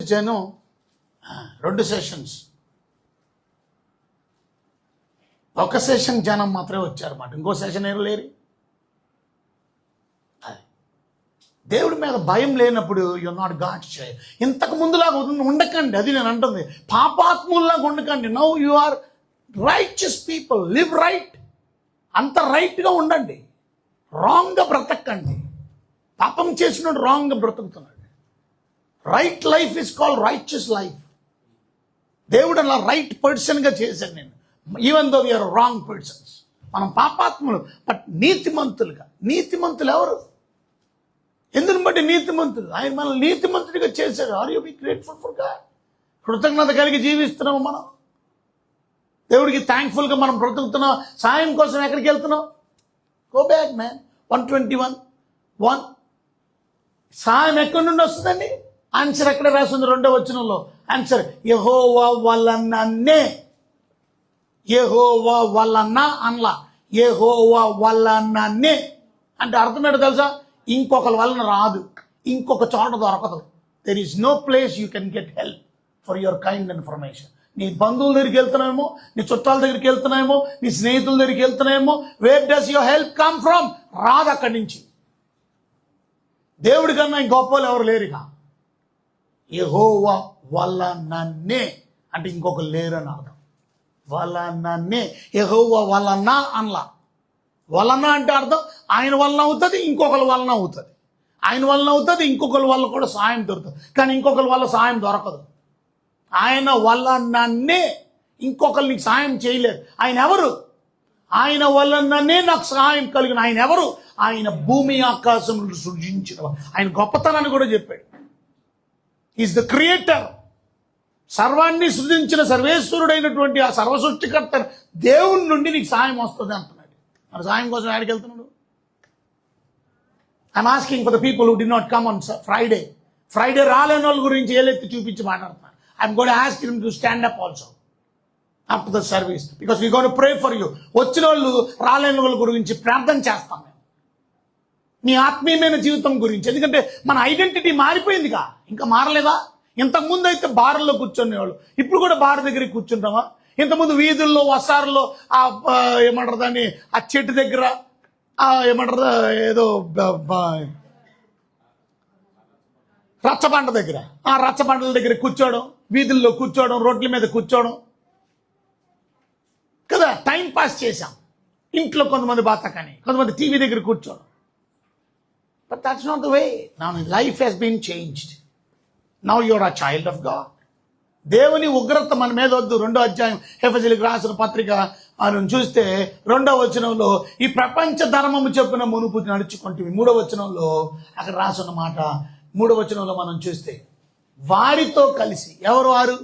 ఇచ్చాను 2 సెషన్స్. ఒక సెషన్ జనం మాత్రమే వచ్చారన్నమాట, ఇంకో సెషన్ ఎవరు లేరు. దేవుడి మీద భయం లేనప్పుడు యు నాట్ గాడ్ చైల్డ్. ఇంతకు ముందులాగా ఉండకండి, అది నేను అంటుంది. పాపాత్ముల్లాగా ఉండకండి. Now you are righteous people, live right. అంత రైట్గా ఉండండి, రాంగ్గా బ్రతకండి. పాపం చేసినోడు రాంగ్గా బ్రతుకుతున్నాడు. Right life is called righteous life. దేవుడు అలా రైట్ పర్సన్గా చేశాను నేను, even though we are wrong persons. మనం పాపాత్ములు, బట్ నీతిమంతులుగా. నీతిమంతులు ఎవరు? ఎందుని బట్టి నీతిమంతులు? ఆయన మనల్ని నీతిమంతుడిగా చేశాడు. Are you be grateful for God? కృతజ్ఞత కలిగి జీవిస్తున్నాము మనం. దేవుడికి థ్యాంక్ఫుల్గా మనం బ్రతుకుతున్నాం. సాయం కోసం ఎక్కడికి వెళ్తున్నాం? Go back man. 121:1 సాయం ఎక్కడి నుండి వస్తుందండి? ఆన్సర్ ఎక్కడ రాస్తుంది? 2వ వచనంలో ఆన్సర్ యెహోవా వలననే. యెహోవా వలన అనలా, యెహోవా వలననే అంటే అర్థం ఏంటో తెలుసా? ఇంకొకరి వలన రాదు, ఇంకొక చోట దొరకదు. There is no place you can get help for your kind information. నీ బంధువుల దగ్గరికి వెళ్తున్నాయేమో, నీ చుట్టాల దగ్గరికి వెళ్తున్నాయేమో, నీ స్నేహితుల దగ్గరికి వెళ్తున్నాయేమో. Where does your help come from? రాదు అక్కడి నుంచి. దేవుడి కన్నా గొప్పలు ఎవరు లేరుగా. యెహోవా వలననే అంటే ఇంకొకరు లేరని అర్థం. వలననే, యెహోవా వలన అనలా. వలన అంటే అర్థం ఆయన వలన అవుతుంది, ఇంకొకరి వలన అవుతుంది. ఆయన వలన అవుతుంది, ఇంకొకరి వల్ల కూడా సాయం దొరుకుతుంది. కానీ ఇంకొకరి వల్ల సాయం దొరకదు. ఆయన వలననే, ఇంకొకరు నీకు సాయం చేయలేరు. ఆయన ఎవరు? ఆయన వలననే నాకు సహాయం కలిగిన ఆయన ఎవరు? ఆయన భూమి ఆకాశములు సృజించిన ఆయన గొప్పతనాన్ని కూడా చెప్పాడు. Is the creator. సర్వాన్ని సృజించిన సర్వేశ్వరుడైనటువంటి ఆ సర్వసృష్టికర్త దేవుని నుండి నీకు సాయం వస్తుంది అంటున్నాడు. మన సాయం కోసం ఎక్కడికి వెళ్తున్నాడు? I'm asking for the people who did not come on Friday. Friday రాలేని వాళ్ళ గురించి ఏలెత్తి చూపించి మాట్లాడుతున్నాను. I'm going to ask him to stand up also after the service, because we going to pray for you. వచ్చిన వాళ్ళు రాలేని వాళ్ళ గురించి ప్రార్థన చేస్తాం మేము, మీ ఆత్మీయమైన జీవితం గురించి. ఎందుకంటే మన ఐడెంటిటీ మారిపోయిందిగా, ఇంకా మారలేదా? ఇంతకుముందు అయితే బార్లో కూర్చునేవాళ్ళు, ఇప్పుడు కూడా బార్ దగ్గరికి కూర్చుంటామా? ఇంతకుముందు వీధుల్లో, వసారులో, ఏమంటారు దాన్ని, ఆ చెట్టు దగ్గర, ఏమంటారు ఏదో రచ్చబండ దగ్గర, ఆ రచ్చబండల దగ్గర కూర్చోవడం, వీధుల్లో కూర్చోవడం, రోడ్ల మీద కూర్చోవడం కదా, టైం పాస్ చేశాం. ఇంట్లో కొంతమంది బాతకని, కొంతమంది టీవీ దగ్గర కూర్చోవడం. But that's not the way. Now life has been changed. Now you're a child of God. దేవుని ఉగ్రత మన మీద వద్దు. 2వ అధ్యాయం ఎఫెసీయులకు రాసిన పత్రిక మనం చూస్తే 2వ వచనంలో ఈ ప్రపంచ ధర్మము చొప్పున మునుపు నడుచుకుంటుంది. 3వ వచనంలో అక్కడ రాసిన మాట, 3వ వచనంలో మనం చూస్తే వారితో కలిసి, ఎవరు వారు?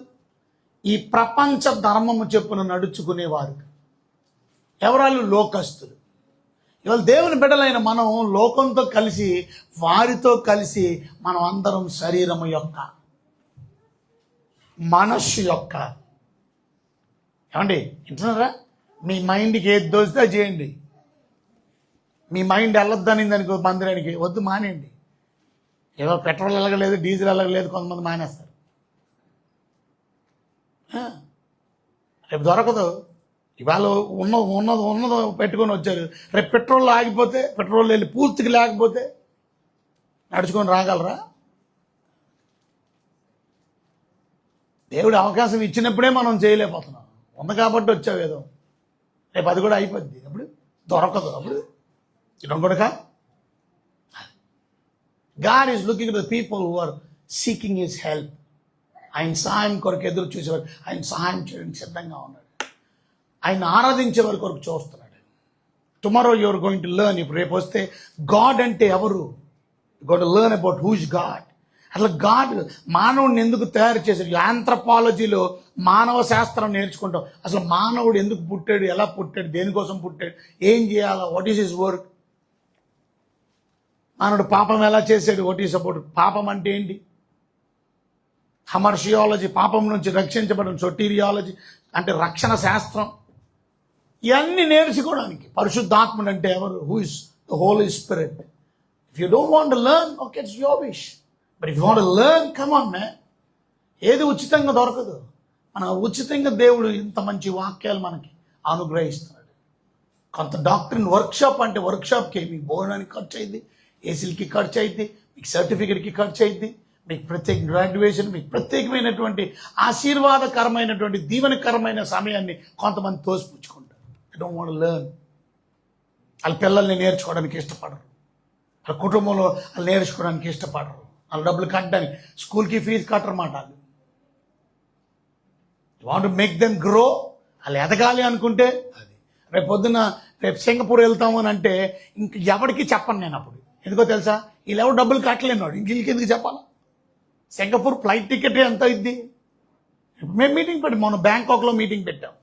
ఈ ప్రపంచ ధర్మము చొప్పున నడుచుకునేవారు. ఎవరాళ్ళు? లోకస్తులు. ఇవాళ దేవుని బిడ్డలైన మనం లోకంతో కలిసి, వారితో కలిసి మనం అందరం శరీరము యొక్క, మనస్సు యొక్క, ఏమండి వింటున్నారా? మీ మైండ్కి ఏది దోస్తే చేయండి. మీ మైండ్ వెళ్ళొద్దని దానికి మందిరానికి వద్దు, మానేయండి. ఏదో పెట్రోల్ వెళ్ళగలేదు, డీజిల్ వెళ్ళగలేదు, కొంతమంది మానేస్తారు. రేపు దొరకదు. ఇవాళ ఉన్నది పెట్టుకొని వచ్చారు, రేపు పెట్రోల్ ఆగిపోతే, పెట్రోల్ వెళ్ళి పూర్తిగా లేకపోతే నడుచుకొని రాగలరా? దేవుడు అవకాశం ఇచ్చినప్పుడే మనం చేయలేకపోతున్నాం. ఉంది కాబట్టి వచ్చావు ఏదో, రేపు అది కూడా అయిపోద్ది, అప్పుడు దొరకదు. అప్పుడు ఇడొకడుక God is looking at the people who are seeking his help. ఆయన సహాయం కొరకు ఎదురు చూసేవారు, ఆయన సహాయం చేయడానికి సిద్ధంగా ఉన్నాడు. ఆయన ఆరాధించే వారి కొరకు చూస్తున్నాడు. Tomorrow you're going to learn. ఇప్పుడు రేపు వస్తే గాడ్ అంటే ఎవరు? You got to learn about who is God. అసలు గాడ్ మానవుడిని ఎందుకు తయారు చేశాడు? ఆంథ్రపాలజీలో మానవ శాస్త్రం నేర్చుకుంటాం. అసలు మానవుడు ఎందుకు పుట్టాడు, ఎలా పుట్టాడు, దేనికోసం పుట్టాడు, ఏం చేయాలా, వాట్ ఈస్ హిస్ వర్క్. మానవుడు పాపం ఎలా చేశాడు, వాట్ ఈస్ అబౌట్ పాపం అంటే ఏంటి. హమర్షియాలజీ, పాపం నుంచి రక్షించబడడం. సొటీరియాలజీ అంటే రక్షణ శాస్త్రం. ఇవన్నీ నేర్చుకోవడానికి. పరిశుద్ధాత్ముడు అంటే ఎవరు? Who is the holy spirit. If you don't want to learn, okay, it's your wish. But if you want to learn, come on, man. ఏది ఉచితంగా దొరకదు. మన ఉచితంగా దేవుడు ఇంత మంచి వాక్యాలు మనకి అనుగ్రహిస్తున్నాడు. కొంత డాక్టరీన్ వర్క్షాప్ అంటే వర్క్షాప్కి మీకు భోజనానికి ఖర్చు అయింది, ఏసీలకి ఖర్చు అయింది, మీకు సర్టిఫికెట్కి ఖర్చు అయింది, మీకు ప్రత్యేక గ్రాడ్యుయేషన్, మీకు ప్రత్యేకమైనటువంటి ఆశీర్వాదకరమైనటువంటి దీవెనకరమైన సమయాన్ని కొంతమంది తోసిపుచ్చుకుంటారు. I don't want learn. వాళ్ళ పిల్లల్ని నేర్చుకోవడానికి ఇష్టపడరు, వాళ్ళ కుటుంబంలో వాళ్ళు నేర్చుకోవడానికి ఇష్టపడరు, వాళ్ళ డబ్బులు కట్టడానికి, స్కూల్కి ఫీజు కట్టరన్నమాట. వాళ్ళు వాంట్ మేక్ దెమ్ గ్రో. వాళ్ళు ఎదగాలి అనుకుంటే అది. రేపు సింగపూర్ వెళ్తాము అని అంటే ఇంక ఎవరికి చెప్పను నేను అప్పుడు. ఎందుకో తెలుసా, వీళ్ళు ఎవరు డబ్బులు కట్టలేనివాడు ఇంక వీళ్ళకి ఎందుకు చెప్పాలా? సింగపూర్ ఫ్లైట్ టికెట్ ఎంత అయింది? మేము మీటింగ్ పెట్టాం మొన్న, బ్యాంకాక్లో మీటింగ్ పెట్టాం,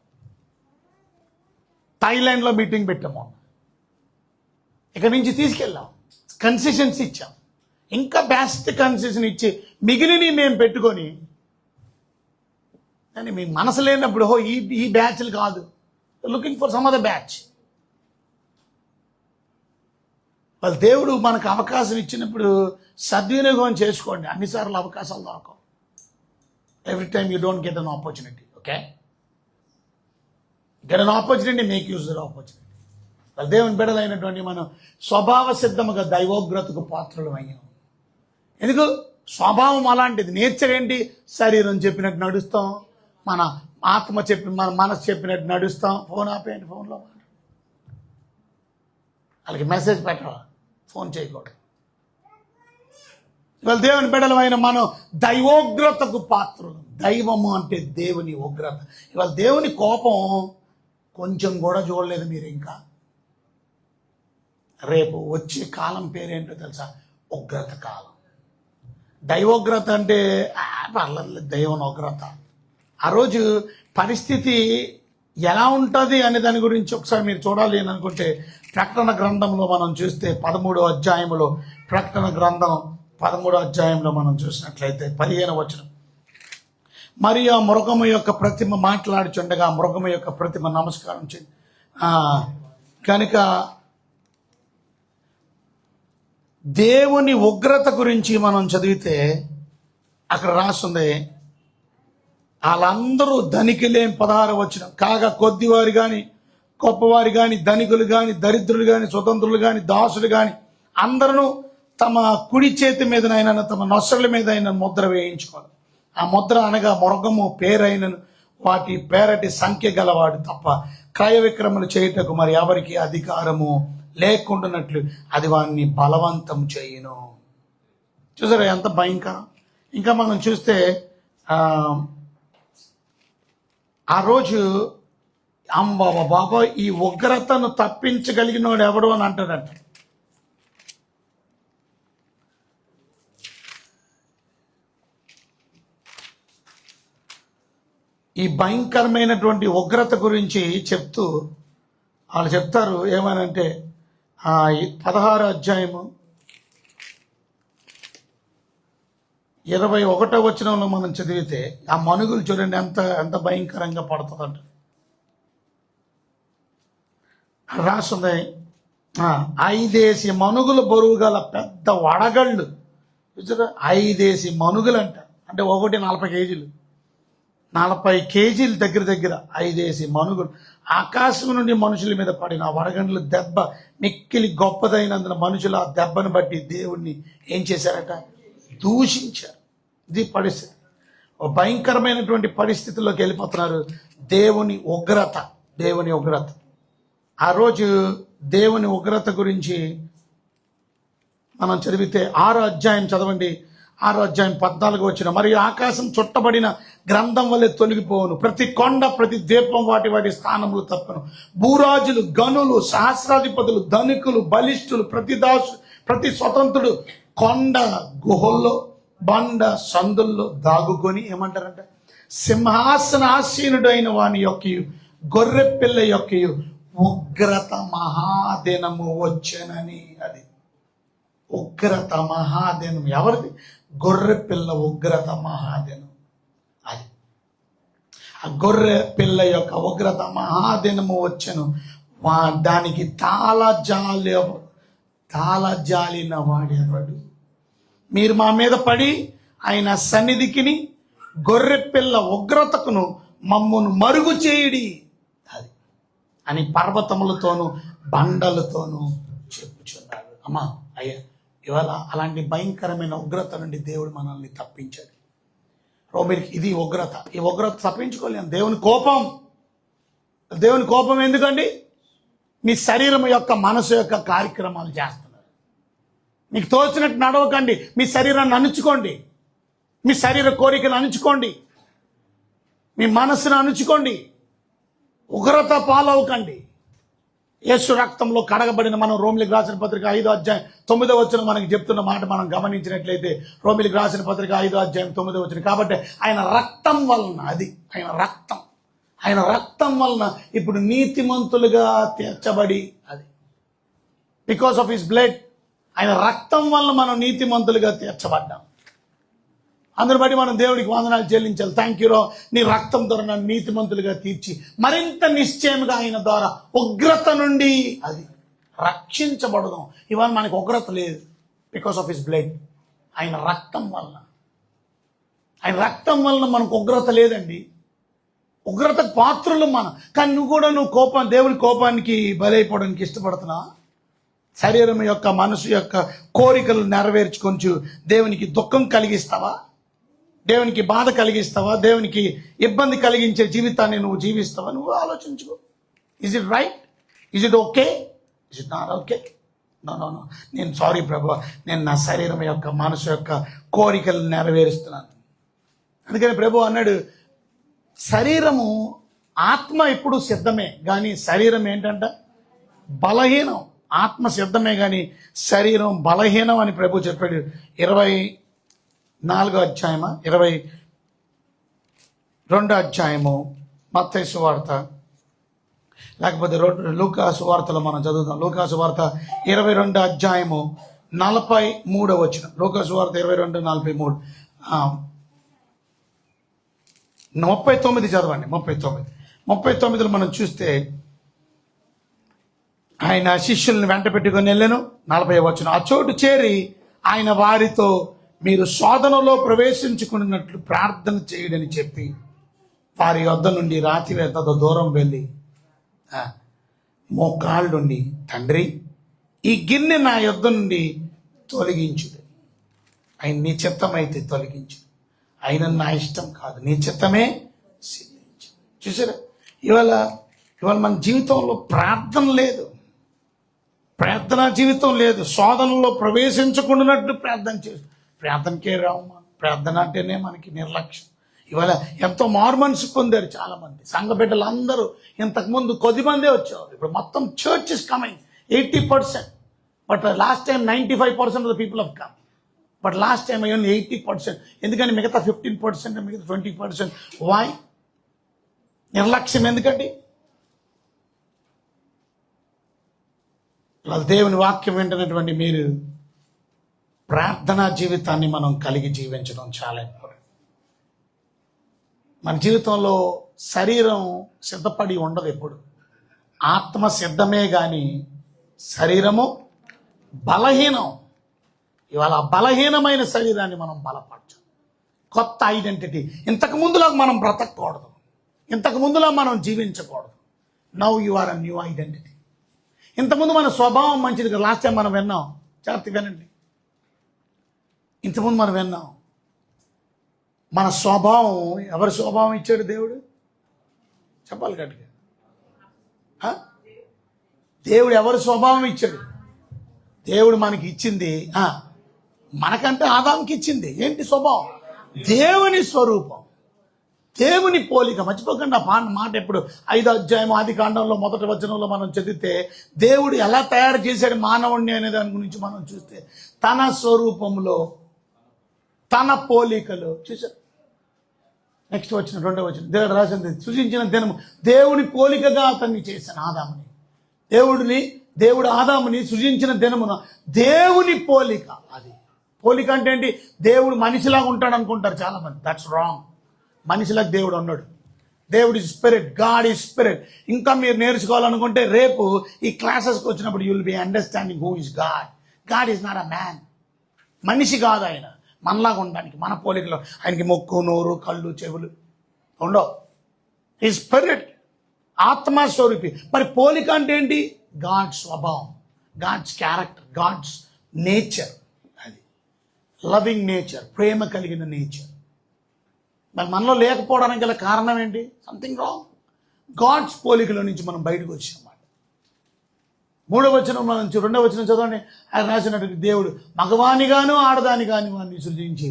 థాయిలాండ్లో మీటింగ్ పెట్టాం మొన్న. ఇక్కడి నుంచి తీసుకెళ్ళాం, కన్సెషన్స్ ఇచ్చాం, ఇంకా బెస్ట్ కన్సెషన్ ఇచ్చి మిగిలినవి మేము పెట్టుకొని. కానీ మీ మనసు లేనప్పుడు ఈ బ్యాచ్లు కాదు, looking for some other batch. వాళ్ళ దేవుడు మనకు అవకాశం ఇచ్చినప్పుడు సద్వినియోగం చేసుకోండి. అన్నిసార్లు అవకాశాలు దొరకవు. Every time you don't get an opportunity. Okay, get an opportunity, make use the opportunity. వాళ్ళ దేవుని బిడ్డలైనటువంటి మనం స్వభావ సిద్ధముగా దైవోగ్రతకు పాత్రలు అయ్యాం. ఎందుకు? స్వభావం అలాంటిది. నేచర్ ఏంటి? శరీరం చెప్పినట్టు నడుస్తాం, మన ఆత్మ మన మనసు చెప్పినట్టు నడుస్తాం. ఫోన్ ఆపేయండి, ఫోన్లో వాళ్ళకి మెసేజ్ పెట్టాలి, ఫోన్ చేయకూడదు. ఇవాళ దేవుని బిడ్డలమైన మనం దైవోగ్రతకు పాత్రలు. దైవము అంటే దేవుని ఉగ్రత. ఇవాళ దేవుని కోపం కొంచెం కూడా చూడలేదు మీరు. ఇంకా రేపు వచ్చే కాలం పేరేంటో తెలుసా? ఉగ్రత కాలం. దైవోగ్రత అంటే పర్లేదు, దేవుని ఉగ్రత. ఆ రోజు పరిస్థితి ఎలా ఉంటుంది అనే దాని గురించి ఒకసారి మీరు చూడాలి అని అనుకుంటే ప్రకటన గ్రంథంలో మనం చూస్తే 13వ అధ్యాయంలో, ప్రకటన గ్రంథం 13వ అధ్యాయంలో మనం చూసినట్లయితే 15వ వచనం. మరి ఆ మృగము యొక్క ప్రతిమ మాట్లాడుచుండగా మృగము యొక్క ప్రతిమ నమస్కారం కనుక దేవుని ఉగ్రత గురించి మనం చదివితే అక్కడ రాస్తుంది, వాళ్ళందరూ ధనికులేం 16వ వచనం. కాగా కొద్దివారు కానీ గొప్పవారు కానీ ధనికులు కానీ దరిద్రులు కానీ స్వతంత్రులు కానీ దాసులు కానీ అందరూ తమ కుడి చేతి మీదనైనా తమ నొసళ్ళ మీద అయినా ముద్ర వేయించుకోవాలి. ఆ ముద్ర అనగా మృగము పేరైనను వాటి పేరటి సంఖ్య గలవాడు తప్ప క్రయ విక్రమలు చేయుటకు మరి ఎవరికి అధికారము లేకుండానట్లు అది వాడిని బలవంతం చేయును. చూసారా ఎంత భయంకరం. ఇంకా మనం చూస్తే ఆ రోజు బాబా ఈ ఉగ్రతను తప్పించగలిగినోడు ఎవడు అని అంటాడంట. ఈ భయంకరమైనటువంటి ఉగ్రత గురించి చెప్తూ వాళ్ళు చెప్తారు ఏమనంటే 16వ అధ్యాయము 21వ వచనంలో మనం చదివితే ఆ మనుగులు చూడండి ఎంత భయంకరంగా పడుతుందంట. రాస్తుంది 5 మనుగుల బరువు గల పెద్ద వడగళ్ళు. 5 మనుగులంట, అంటే ఒకటి 40 కేజీలు, 40 కేజీలు దగ్గర 5 మనుగులు ఆకాశం నుండి మనుషుల మీద పడిన ఆ వడగండ్ల దెబ్బ మిక్కిలి గొప్పదైనందున మనుషులు ఆ దెబ్బను బట్టి దేవుణ్ణి ఏం చేశారట? దూషించారు. ఇది పరిస్థితి. భయంకరమైనటువంటి పరిస్థితుల్లోకి వెళ్ళిపోతున్నారు. దేవుని ఉగ్రత. ఆ రోజు దేవుని ఉగ్రత గురించి మనం చదివితే 6వ అధ్యాయం చదవండి. 6వ అధ్యాయం 14వ వచనం. మరియు ఆకాశం చుట్టబడిన గ్రంథం వల్లే తొలగిపోవును, ప్రతి కొండ ప్రతి దీపం వాటి స్థానములు తప్పను. భూరాజులు గనులు సహస్రాధిపతులు ధనికులు బలిష్ఠులు ప్రతి స్వతంత్రుడు కొండ గుహల్లో బండ సందుల్లో దాగుకొని ఏమంటారంటే సింహాసనాసీనుడైన వాని యొక్కయు గొర్రె పిల్ల యొక్కయు ఉగ్రత మహాదినము వచ్చనని. అది ఉగ్రత మహాదినం ఎవరిది? గొర్రె పిల్ల ఉగ్రత మహాదినం. అది ఆ గొర్రె పిల్ల యొక్క ఉగ్రత మహాదినము వచ్చను. దానికి తాళజాలిన వాడెవడు? మీరు మా మీద పడి ఆయన సన్నిధికిని గొర్రె పిల్ల ఉగ్రతకును మమ్మును మరుగు చేయుడి అది అని పర్వతములతోనూ బండలతోనూ చెప్పుచున్నాడు. అమ్మా అయ్యా, ఇవాళ అలాంటి భయంకరమైన ఉగ్రత నుండి దేవుడు మనల్ని తప్పించాడు. రోమిలికి ఇది ఉగ్రత. ఈ ఉగ్రత తప్పించుకోలేము. దేవుని కోపం ఎందుకండి? మీ శరీరం యొక్క మనసు యొక్క కార్యక్రమాలు చేస్తున్నారు. మీకు తోచినట్టు నడవకండి. మీ శరీరాన్ని అణుచుకోండి. మీ శరీర కోరికలు అణుచుకోండి. మీ మనసును అణుచుకోండి. ఉగ్రత పాలవకండి. యేసు రక్తంలో కడగబడిన మనం రోమిలికి రాసిన పత్రిక 5వ అధ్యాయం 9వ వచనం మనకి చెప్తున్న మాట మనం గమనించినట్లయితే, రోమిలికి రాసిన పత్రిక 5వ అధ్యాయం 9వ వచనం. కాబట్టి ఆయన రక్తం వలన, ఆయన రక్తం వలన ఇప్పుడు నీతిమంతులుగా తీర్చబడి, అది బికాస్ ఆఫ్ హిస్ బ్లడ్, ఆయన రక్తం వలన మనం నీతిమంతులుగా తీర్చబడ్డాం. అందుని బట్టి మనం దేవుడికి వందనాలు చెల్లించాలి. థ్యాంక్ యూ రో, నీ రక్తం ద్వారా నన్ను నీతిమంతులుగా తీర్చి మరింత నిశ్చయముగా ఆయన ద్వారా ఉగ్రత నుండి అది రక్షించబడదాం. ఇవాళ మనకు ఉగ్రత లేదు, బికాస్ ఆఫ్ హిస్ బ్లడ్. ఆయన రక్తం వలన మనకు ఉగ్రత లేదండి. ఉగ్రతకు పాత్రలు మనం. కానీ నువ్వు దేవుని కోపానికి బలైపోవడానికి ఇష్టపడుతున్నావా? శరీరం యొక్క మనసు యొక్క కోరికలు నెరవేర్చుకొంచు దేవునికి దుఃఖం కలిగిస్తావా? దేవునికి బాధ కలిగిస్తావా? దేవునికి ఇబ్బంది కలిగించే జీవితాన్ని నువ్వు జీవిస్తావా? నువ్వు ఆలోచించుకో. Is it right? Is it okay? Is it not okay? No. నేను సారీ ప్రభు, నేను నా శరీరం యొక్క మనసు యొక్క కోరికలు నెరవేరుస్తున్నాను. అందుకని ప్రభు అన్నాడు, శరీరము, ఆత్మ ఎప్పుడు సిద్ధమే కానీ శరీరం ఏంటంట బలహీనం. ఆత్మ సిద్ధమే కానీ శరీరం బలహీనం అని ప్రభు చెప్పాడు. 24వ అధ్యాయమా 22వ అధ్యాయము మత్తయి సువార్త, లేకపోతే లూకా సువార్తలో మనం చదువుతాం. లూకా సువార్త 22వ అధ్యాయము 43వ వచనం. లూకా సువార్త 22:43. 39 చదవండి. 39లో మనం చూస్తే, ఆయన శిష్యుల్ని వెంట పెట్టుకొని వెళ్ళాను. 40వ వచనం. ఆ చోటు చేరి ఆయన వారితో, మీరు శోధనలో ప్రవేశించుకున్నట్లు ప్రార్థన చేయడని చెప్పి వారి వద్ద నుండి రాత్రి ఎంత దూరం వెళ్ళి మోకాళ్ళుండి, తండ్రి ఈ గిన్నె నా యొద్ద నుండి తొలగించుడు. ఆయన నీ చిత్తమైతే తొలగించు, ఆయన నా ఇష్టం కాదు, నీ చిత్తమే సిద్ధించు. చూసారా, ఇవాళ మన జీవితంలో ప్రార్థన లేదు, ప్రార్థనా జీవితం లేదు. శోధనలో ప్రవేశించకుండానట్టు ప్రార్థనకే రావు. ప్రార్థన అంటేనే మనకి నిర్లక్ష్యం. ఇవాళ ఎంతో మార్మన్స్ పొందారు చాలామంది. సంఘ బిడ్డలు అందరూ ఇంతకుముందు కొద్దిమందే వచ్చేవారు. ఇప్పుడు మొత్తం church is coming 80%. But last time 95% of the people of come. But last time only 80%. ఎందుకంటే మిగతా 15%, మిగతా 20%. వై? నిర్లక్ష్యం ఎందుకండి? దేవుని వాక్యం వింటున్నటువంటి మీరు, ప్రార్థనా జీవితాన్ని మనం కలిగి జీవించడం చాలా ఇంపార్టెంట్. మన జీవితంలో శరీరం సిద్ధపడి ఉండదు ఎప్పుడు. ఆత్మ సిద్ధమే కానీ శరీరము బలహీనం. ఇవాళ బలహీనమైన శరీరాన్ని మనం బలపరచాలి. కొత్త ఐడెంటిటీ. ఇంతకు ముందులా మనం బ్రతకూడదు, ఇంతకు ముందులా మనం జీవించకూడదు. Now you are a new identity. ఇంతకుముందు మన స్వభావం మంచిది కదా. లాస్ట్ టైం మనం విన్నాం, జాగ్రత్తగా వినండి. ఇంతకుముందు మనం విన్నాం, మన స్వభావం, ఎవరి స్వభావం ఇచ్చాడు దేవుడు? చెప్పాలి గట్టిగా. దేవుడు ఎవరి స్వభావం ఇచ్చాడు? దేవుడు మనకి ఇచ్చింది, మనకంటే ఆదాముకి ఇచ్చింది ఏంటి స్వభావం? దేవుని స్వరూపం, దేవుని పోలిక. మర్చిపోకండి ఆ మాట. ఎప్పుడు 5వ అధ్యాయం ఆదికాండంలో 1వ వచనంలో మనం చదివితే, దేవుడు ఎలా తయారు చేశాడు మానవుణ్ణి అనే దాని గురించి మనం చూస్తే, తన స్వరూపంలో తన పోలికలు. చూసారు? నెక్స్ట్ వచ్చిన 2వ వచనం, దేవుడు రాసింది, సృజించిన దినము దేవుని పోలికగా అతన్ని చేశాను ఆదాముని. దేవుడు ఆదాముని సృజించిన దినమున దేవుని పోలిక. అది పోలిక అంటే ఏంటి? దేవుడు మనిషిలాగా ఉంటాడు అనుకుంటారు చాలా మంది. That's wrong. మనిషిలాగా దేవుడు ఉన్నాడు. దేవుడు is spirit, God is spirit. ఇంకా మీరు నేర్చుకోవాలనుకుంటే రేపు ఈ క్లాసెస్కి వచ్చినప్పుడు you will be understanding who is God. God is not a man. మనిషి కాదు ఆయన. మనలాగా ఉండడానికి, మన పోలికలో. ఆయనకి ముక్కు, నోరు, కళ్ళు, చెవులు ఉండవు. ఈ స్పిరిట్, ఆత్మస్వరూపి. మరి పోలిక అంటే ఏంటి? గాడ్స్ స్వభావం, గాడ్స్ క్యారెక్టర్, గాడ్స్ నేచర్. అది లవింగ్ నేచర్, ప్రేమ కలిగిన నేచర్. మరి మనలో లేకపోవడానికి గల కారణం ఏంటి? Something wrong. గాడ్స్ పోలికలో నుంచి మనం బయటకు వచ్చామన్నమాట. 3వ వచనం నుంచి 2వ వచనం చదవండి. ఆయన రాసినటువంటి దేవుడు మగవానిగాను ఆడదానిగాను వాడిని సృజించి.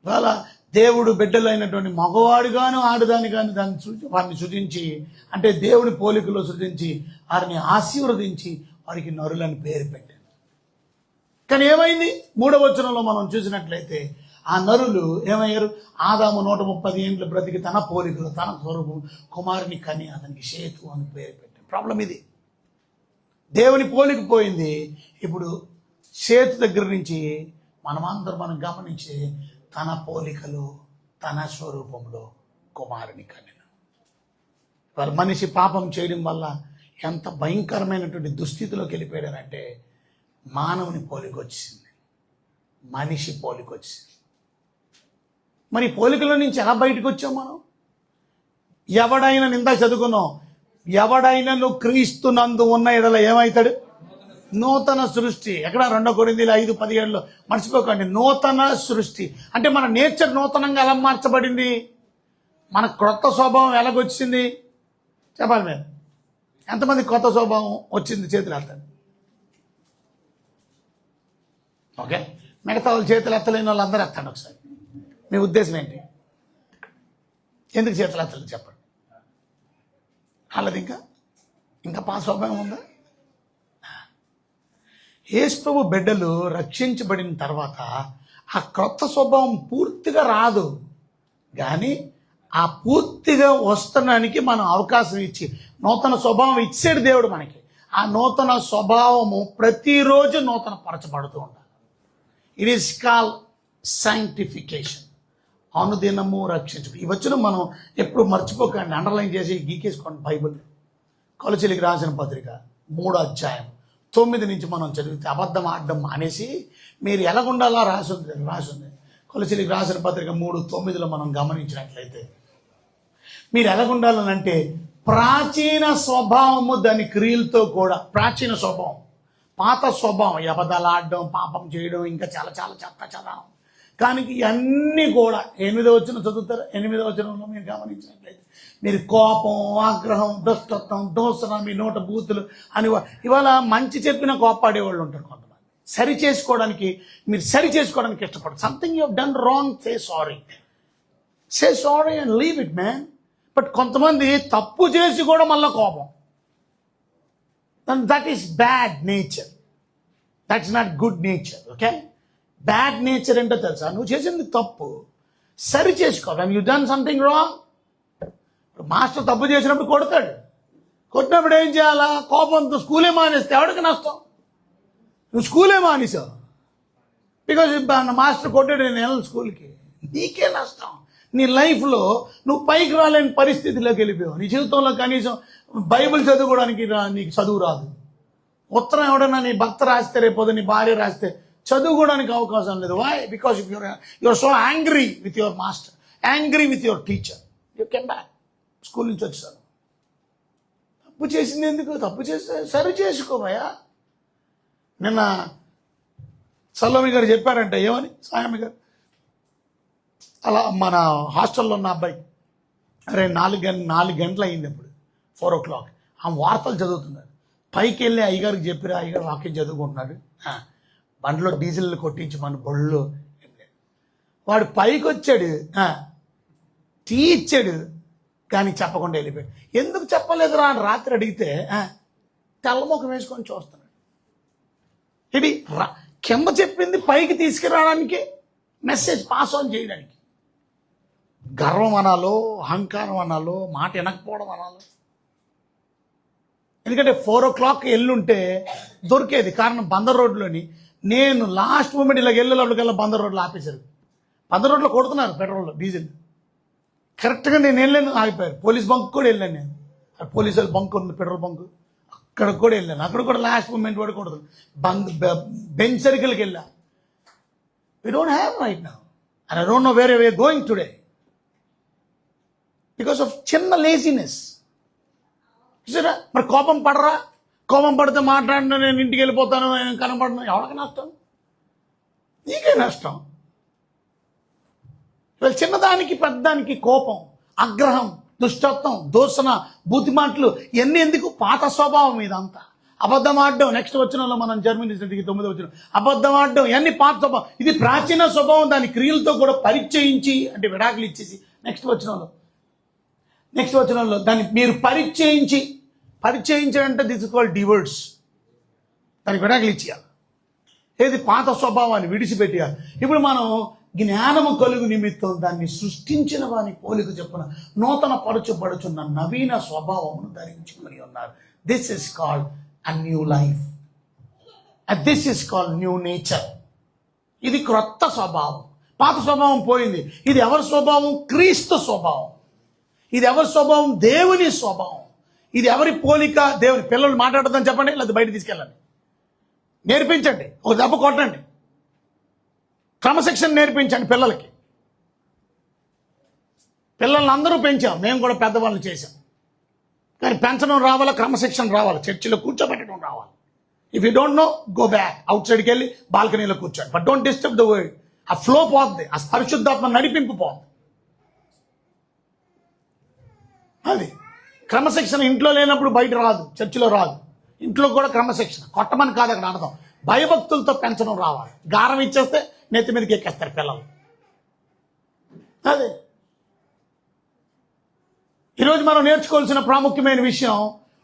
ఇవాళ దేవుడు బిడ్డలైనటువంటి మగవాడిగాను ఆడదానిగాను వారిని సృజించి, అంటే దేవుని పోలికలో సృజించి వారిని ఆశీర్వదించి వారికి నరులని పేరు పెట్టాడు. కానీ ఏమైంది? 3వ వచనంలో మనం చూసినట్లయితే ఆ నరులు ఏమయ్యారు? ఆదాము 130 ఏండ్లు బ్రతికి తన పోలికలో తన స్వరూపం కుమారుని కని అతనికి షేతు అని పేరు పెట్టాడు. ప్రాబ్లం ఇది. దేవుని పోలిక పోయింది. ఇప్పుడు షేతు దగ్గర నుంచి మనం గమనించి తన పోలికలో తన స్వరూపంలో కుమారుని కనిన. వారు మనిషి పాపం చేయడం వల్ల ఎంత భయంకరమైనటువంటి దుస్థితిలోకి వెళ్ళిపోయాడంటే మానవుని పోలిక వచ్చింది, మనిషి పోలిక వచ్చింది. మరి పోలికల నుంచి ఎలా బయటకు వచ్చాం మనం? ఎవడైనా నిందా చదువుకున్నాం, ఎవడైనా నువ్వు క్రీస్తునందు ఉన్న ఎడల ఏమవుతాడు? నూతన సృష్టి. ఎక్కడ? 2 కొరింథీయులు 5:17 మర్చిపోకండి. నూతన సృష్టి అంటే మన నేచర్ నూతనంగా ఎలా మార్చబడింది, మన క్రొత్త స్వభావం ఎలాగొచ్చింది చెప్పాలి. మీరు ఎంతమంది కొత్త స్వభావం వచ్చింది? చేతులు ఎత్తండి. ఓకే, మిగతా వాళ్ళు చేతులు ఎత్తలేని వాళ్ళందరూ ఎత్తండి ఒకసారి. మీ ఉద్దేశం ఏంటి? ఎందుకు చేతులు ఎత్తలేదు చెప్పండి. వాళ్ళది ఇంకా పాత స్వభావం ఉందా? యేసు బిడ్డలు రక్షించబడిన తర్వాత ఆ క్రొత్త స్వభావం పూర్తిగా రాదు, కానీ ఆ పూర్తిగా వస్తడానికి మనం అవకాశం ఇచ్చి నూతన స్వభావం ఇచ్చాడు దేవుడు మనకి. ఆ నూతన స్వభావము ప్రతిరోజు నూతన పరచబడుతూ ఉండాలి. It is call సైంటిఫికేషన్. అనుదినము రక్షించడం. ఈ వచ్చిన మనం ఎప్పుడు మర్చిపోకండి, అండర్లైన్ చేసి గీకేసుకోండి. బైబిల్ కొలసీలకు రాసిన పత్రిక 3వ అధ్యాయం 9 నుంచి మనం చదివితే అబద్ధం ఆడడం అనేసి మీరు ఎలాగుండాలా రాసింది. కొలసీలకు రాసిన పత్రిక 3:9 మనం గమనించినట్లయితే మీరు ఎలాగుండాలనంటే ప్రాచీన స్వభావము దాని క్రియలతో కూడా. ప్రాచీన స్వభావం, పాత స్వభావం, అబద్ధాలు ఆడడం, పాపం చేయడం, ఇంకా చాలా చాలా చెత్త. కానీ ఇవన్నీ కూడా 8వ వచనం చదువుతారు. 8వ వచనంలో మీరు గమనించినట్లయితే మీరు కోపం, ఆగ్రహం, దుష్టత్వం, దోషణ, మీ నోట బూతులు అని. ఇవాళ మంచి చెప్పిన కోపాడేవాళ్ళు ఉంటారు కొంతమంది. సరి చేసుకోవడానికి ఇష్టపడరు. Something you done wrong, say sorry and leave it man. But కొంతమంది తప్పు చేసి కూడా మళ్ళీ కోపం. That is bad nature, that's not good nature. Okay, bad nature ఏంటో తెలుసా? నువ్వు చేసింది తప్పు, సరి చేసుకో. When you done something wrong, master తప్పు చేసినప్పుడు కొడతాడు. కొట్టినప్పుడు ఏం చేయాలా? కోపంతో స్కూలే మానేస్తే ఎవరికి నష్టం? నువ్వు స్కూలే మానేసావు బికాజ్ మాస్టర్ కొట్టాడు, నేను వెళ్ళను స్కూల్కి. నీకే నష్టం. నీ లైఫ్లో నువ్వు పైకి రాలేని పరిస్థితిలోకి వెళ్ళిపోయావు. నీ జీవితంలో కనీసం బైబిల్ చదువుకోవడానికి నీకు చదువు రాదు. ఉత్తరం ఎవడన్నా నీ భర్త రాస్తే, రేపు నీ భార్య రాస్తే చదువుకోవడానికి అవకాశం లేదు. Why? Because your so angry with your master, angry with your teacher. You came back. School నుంచి వచ్చాను. తప్పు చేసింది ఎందుకు? తప్పు చేస్తే సరి చేసుకోవయా. నిన్న సలోమి గారు చెప్పారంటే ఏమని, సాయమ్మ గారు అలా మన హాస్టల్లో ఉన్న అబ్బాయి, అరే 4 గంటలు అయింది, ఇప్పుడు 4 o'clock. ఆ వార్తలు చదువుతున్నారు. పైకి వెళ్ళి అయ్యగారికి చెప్పిరా, అయ్యగారు వాక్యం చదువుకుంటున్నాడు. బండ్లో డీజిల్ కొట్టించి మన బొళ్ళు. వాడు పైకి వచ్చాడు, టీ ఇచ్చాడు, కానీ చెప్పకుండా వెళ్ళిపోయాడు. ఎందుకు చెప్పలేదురా అని రాత్రి అడిగితే తెల్లముఖం వేసుకొని చూస్తున్నాడు. ఇది కింద చెప్పింది పైకి తీసుకురావడానికి, మెసేజ్ పాస్ ఆన్ చేయడానికి. గర్వం అనాలో, అహంకారం అనాలో, మాట వినకపోవడం అనాలో. ఎందుకంటే 4 o'clock ఎల్లుంటే దొరికేది. కారణం బందర్ రోడ్లోని నేను లాస్ట్ మూమెంట్ ఇలా వెళ్ళేలోకల్లా బందర్ రోడ్లో ఆపేశారు. బందర్ రోడ్లో కొడుతున్నారు పెట్రోల్, డీజిల్. కరెక్ట్గా నేను వెళ్ళాను, ఆగిపోయారు. పోలీస్ బంక్ కూడా వెళ్ళాను నేను. పోలీసు వాళ్ళు బంక్ ఉంది, పెట్రోల్ బంక్, అక్కడ కూడా వెళ్ళాను. అక్కడ కూడా లాస్ట్ మూమెంట్ కూడా కొడుతున్నాను. బెంచ్ సర్కిల్కి వెళ్ళా. We don't have right now. And I don't know where we are going today. Because of చిన్న లేజినెస్. చూసారా, మరి కోపం పడరా? కోపం పడితే మాట్లాడిన నేను ఇంటికి వెళ్ళిపోతాను, నేను కనపడను. ఎవరికి నష్టం? నీకే నష్టం. వీళ్ళు చిన్నదానికి పెద్దదానికి కోపం, ఆగ్రహం, దుష్టత్వం, దూషణ, బూతిమాటలు ఇవన్నీ ఎందుకు? పాత స్వభావం ఇదంతా. అబద్ధం ఆడడం, నెక్స్ట్ వచ్చిన మనం జర్మనీ 9వ వచనం, అబద్ధం ఆడడం ఇవన్నీ పాత స్వభావం. ఇది ప్రాచీన స్వభావం. దాని క్రియలతో కూడా పరిచయించి, అంటే విడాకులు ఇచ్చేసి నెక్స్ట్ వచనంలో దాన్ని మీరు పరిచయించాలంటే దిస్ ఇస్ కాల్డ్ డివోర్స్. దానికి విడాకులు ఇచ్చేయాలి. ఏది? పాత స్వభావాన్ని విడిచిపెట్టేయాలి. ఇప్పుడు మనం జ్ఞానము కలుగు నిమిత్తం దాన్ని సృష్టించిన వాని పోలిక చొప్పున నూతన పరచుబడుచున్న నవీన స్వభావమును ధరించుకొని ఉన్నారు. This is called a new life. This is called new nature. ఇది క్రొత్త స్వభావం. పాత స్వభావం పోయింది. ఇది ఎవరి స్వభావం? క్రీస్తు స్వభావం. ఇది ఎవరి స్వభావం? దేవుని స్వభావం. ఇది ఎవరి పోలిక? దేవుని. పిల్లలు మాట్లాడదని చెప్పండి, లేదా బయట తీసుకెళ్ళండి, నేర్పించండి, ఒక దెబ్బ కొట్టండి, క్రమశిక్షణ నేర్పించండి పిల్లలకి. పిల్లల్ని అందరూ పెంచాం, మేము కూడా పెద్దవాళ్ళని చేసాం. కానీ పెంచడం రావాలా, క్రమశిక్షణ రావాలి, చర్చిలో కూర్చోబెట్టడం రావాలి. If you don't know, go back, out సైడ్కి వెళ్ళి బాల్కనీలో కూర్చోండి. But don't disturb the word. ఆ ఫ్లో పోతుంది, ఆ పరిశుద్ధాత్మ నడిపింపు పోతుంది. అది క్రమశిక్షణ ఇంట్లో లేనప్పుడు బయట రాదు, చర్చిలో రాదు. ఇంట్లో కూడా క్రమశిక్షణ కొట్టమని కాదు అక్కడ అర్థం. భయభక్తులతో పెంచడం రావాలి. గారం ఇచ్చేస్తే నెత్తి మీదకి ఎక్కేస్తారు పిల్లలు. అదే ఈరోజు మనం నేర్చుకోవాల్సిన ప్రాముఖ్యమైన విషయం.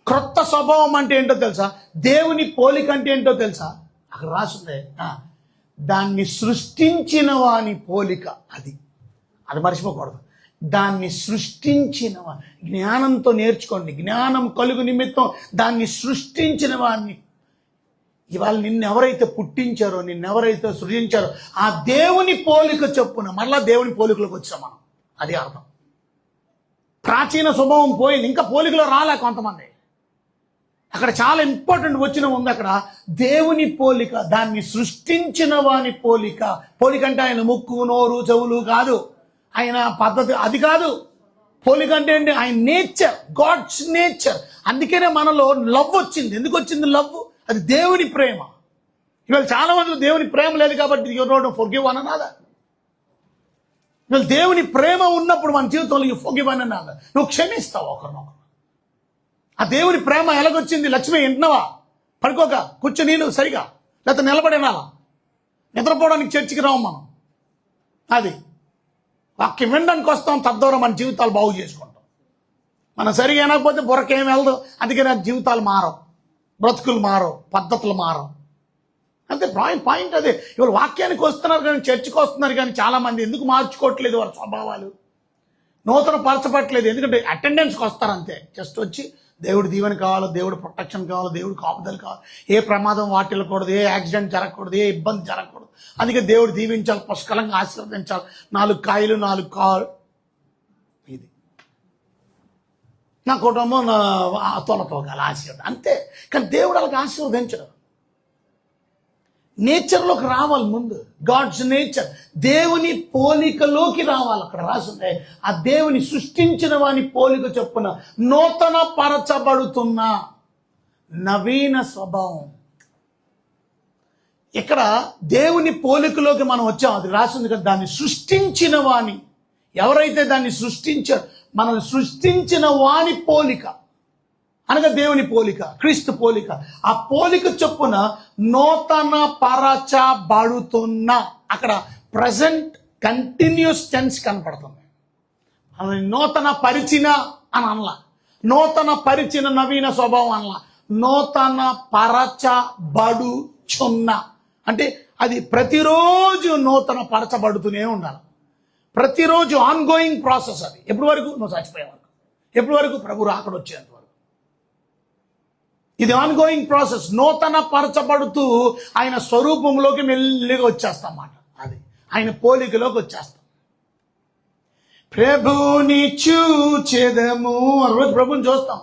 క్రొత్త స్వభావం అంటే ఏంటో తెలుసా? దేవుని పోలిక అంటే ఏంటో తెలుసా? అక్కడ రాసుందే, దాన్ని సృష్టించిన వాని పోలిక. అది మర్చిపోకూడదు. దాన్ని సృష్టించిన వాని. జ్ఞానంతో నేర్చుకోండి. జ్ఞానం కలుగు నిమిత్తం దాన్ని సృష్టించిన వాడిని. ఇవాళ నిన్నెవరైతే పుట్టించారో, నిన్నెవరైతే సృజించారో ఆ దేవుని పోలిక చొప్పున మరలా దేవుని పోలికలోకి వచ్చాం మనం. అది అర్థం. ప్రాచీన స్వభావం పోయింది, ఇంకా పోలికలో రాలే కొంతమంది. అక్కడ చాలా ఇంపార్టెంట్ వచ్చిన ఉంది. అక్కడ దేవుని పోలిక, దాన్ని సృష్టించిన వాని పోలిక. పోలిక అంటే ఆయన ముక్కు, నోరు, చెవులు కాదు, ఆయన పద్ధతి అది కాదు. పోలిక అంటే ఏంటి? ఆయన నేచర్, గాడ్స్ నేచర్. అందుకనే మనలో లవ్ వచ్చింది. ఎందుకు వచ్చింది లవ్? అది దేవుని ప్రేమ. ఇవాళ చాలా మంది దేవుని ప్రేమ లేదు కాబట్టి you don't forgive one another. ఇవాళ దేవుని ప్రేమ ఉన్నప్పుడు మన జీవితంలో యు ఫర్గివ్ వన్ అనదర్. నువ్వు క్షమిస్తావు ఒకరినొకరు. ఆ దేవుని ప్రేమ ఎలాగొచ్చింది? లక్ష్మి వింటున్నావా? పడుకోక కూర్చొని నీళ్ళు సరిగా, లేకపోతే నిలబడినావా? నిద్రపోవడానికి చర్చికి రావు మనం. అది వాక్యం వినడానికి వస్తాం, తద్వారా మన జీవితాలు బాగు చేసుకుంటాం. మనం సరిగా వినకపోతే బుర్రకేం వెళ్ళదు. అందుకే నా జీవితాలు మారవు, బ్రతుకులు మారవు, పద్ధతులు మారవు. అంతే పాయింట్ అదే. ఇవాళ వాక్యానికి వస్తున్నారు కానీ, చర్చికి వస్తున్నారు కానీ చాలామంది ఎందుకు మార్చుకోవట్లేదు వారి స్వభావాలు? నూతన పరచబట్టలేదు. ఎందుకంటే అటెండెన్స్కి వస్తారు అంతే. జస్ట్ వచ్చి దేవుడి దీవెన కావాలి, దేవుడి ప్రొటెక్షన్ కావాలి, దేవుడి కాపుదలు కావాలి, ఏ ప్రమాదం వాటిల్లకూడదు, ఏ యాక్సిడెంట్ జరగకూడదు, ఏ ఇబ్బంది జరగకూడదు. అందుకే దేవుడు దీవించాలి, పుష్కలంగా ఆశీర్వదించాలి. 4 కాయలు 4 కాళ్ళు, ఇది నా కుటుంబం నా తొలతోగాలి ఆశీర్వాదం అంతే. కానీ దేవుడు అలాగే ఆశీర్వదించడు. నేచర్లోకి రావాలి ముందు. గాడ్స్ నేచర్, దేవుని పోలికలోకి రావాలి. అక్కడ రాసుంటే ఆ దేవుని సృష్టించిన వాని పోలిక చొప్పున నూతన పరచబడుతున్న నవీన స్వభావం. ఇక్కడ దేవుని పోలికలోకి మనం వచ్చాం. అది రాసింది కదా, దాన్ని సృష్టించిన వాని. ఎవరైతే దాన్ని సృష్టించారు, మనం సృష్టించిన వాని పోలిక అనగా దేవుని పోలిక, క్రీస్తు పోలిక. ఆ పోలిక చొప్పున నూతన పరచబడుతున్న. అక్కడ ప్రజెంట్ కంటిన్యూస్ టెన్స్ కనపడుతుంది. నూతన పరిచిన అని అనలా, నూతన పరిచిన నవీన స్వభావం అనలా, నూతన పరచబడుచున్న. అంటే అది ప్రతిరోజు నూతన పరచబడుతూనే ఉండాలి. ప్రతిరోజు ఆన్ గోయింగ్ ప్రాసెస్. అది ఎప్పటి వరకు? నువ్వు చచ్చిపోయే వరకు. ఎప్పటి వరకు? ప్రభు రాకడ వచ్చేంత వరకు. ఇది ఆన్ గోయింగ్ ప్రాసెస్. నూతన పరచబడుతూ ఆయన స్వరూపంలోకి మెల్లిగా వచ్చేస్తాం అన్నమాట. అది ఆయన పోలికలోకి వచ్చేస్తాం. ప్రభుని చూచెదము, రోజు ప్రభుని చూస్తాం.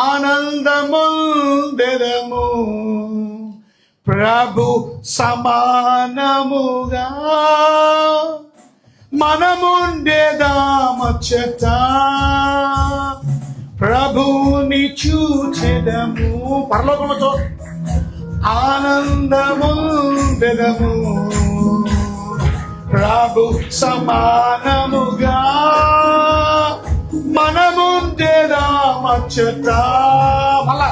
ఆనందముందెదము ప్రభు సమానముగా మనముండేదామచ్చట, ప్రభుని చూచెదము, పరలోకంలో చూ ఆనందముందెదము. ప్రభు సమానముగా మనముండేదామచ్చట, మళ్ళా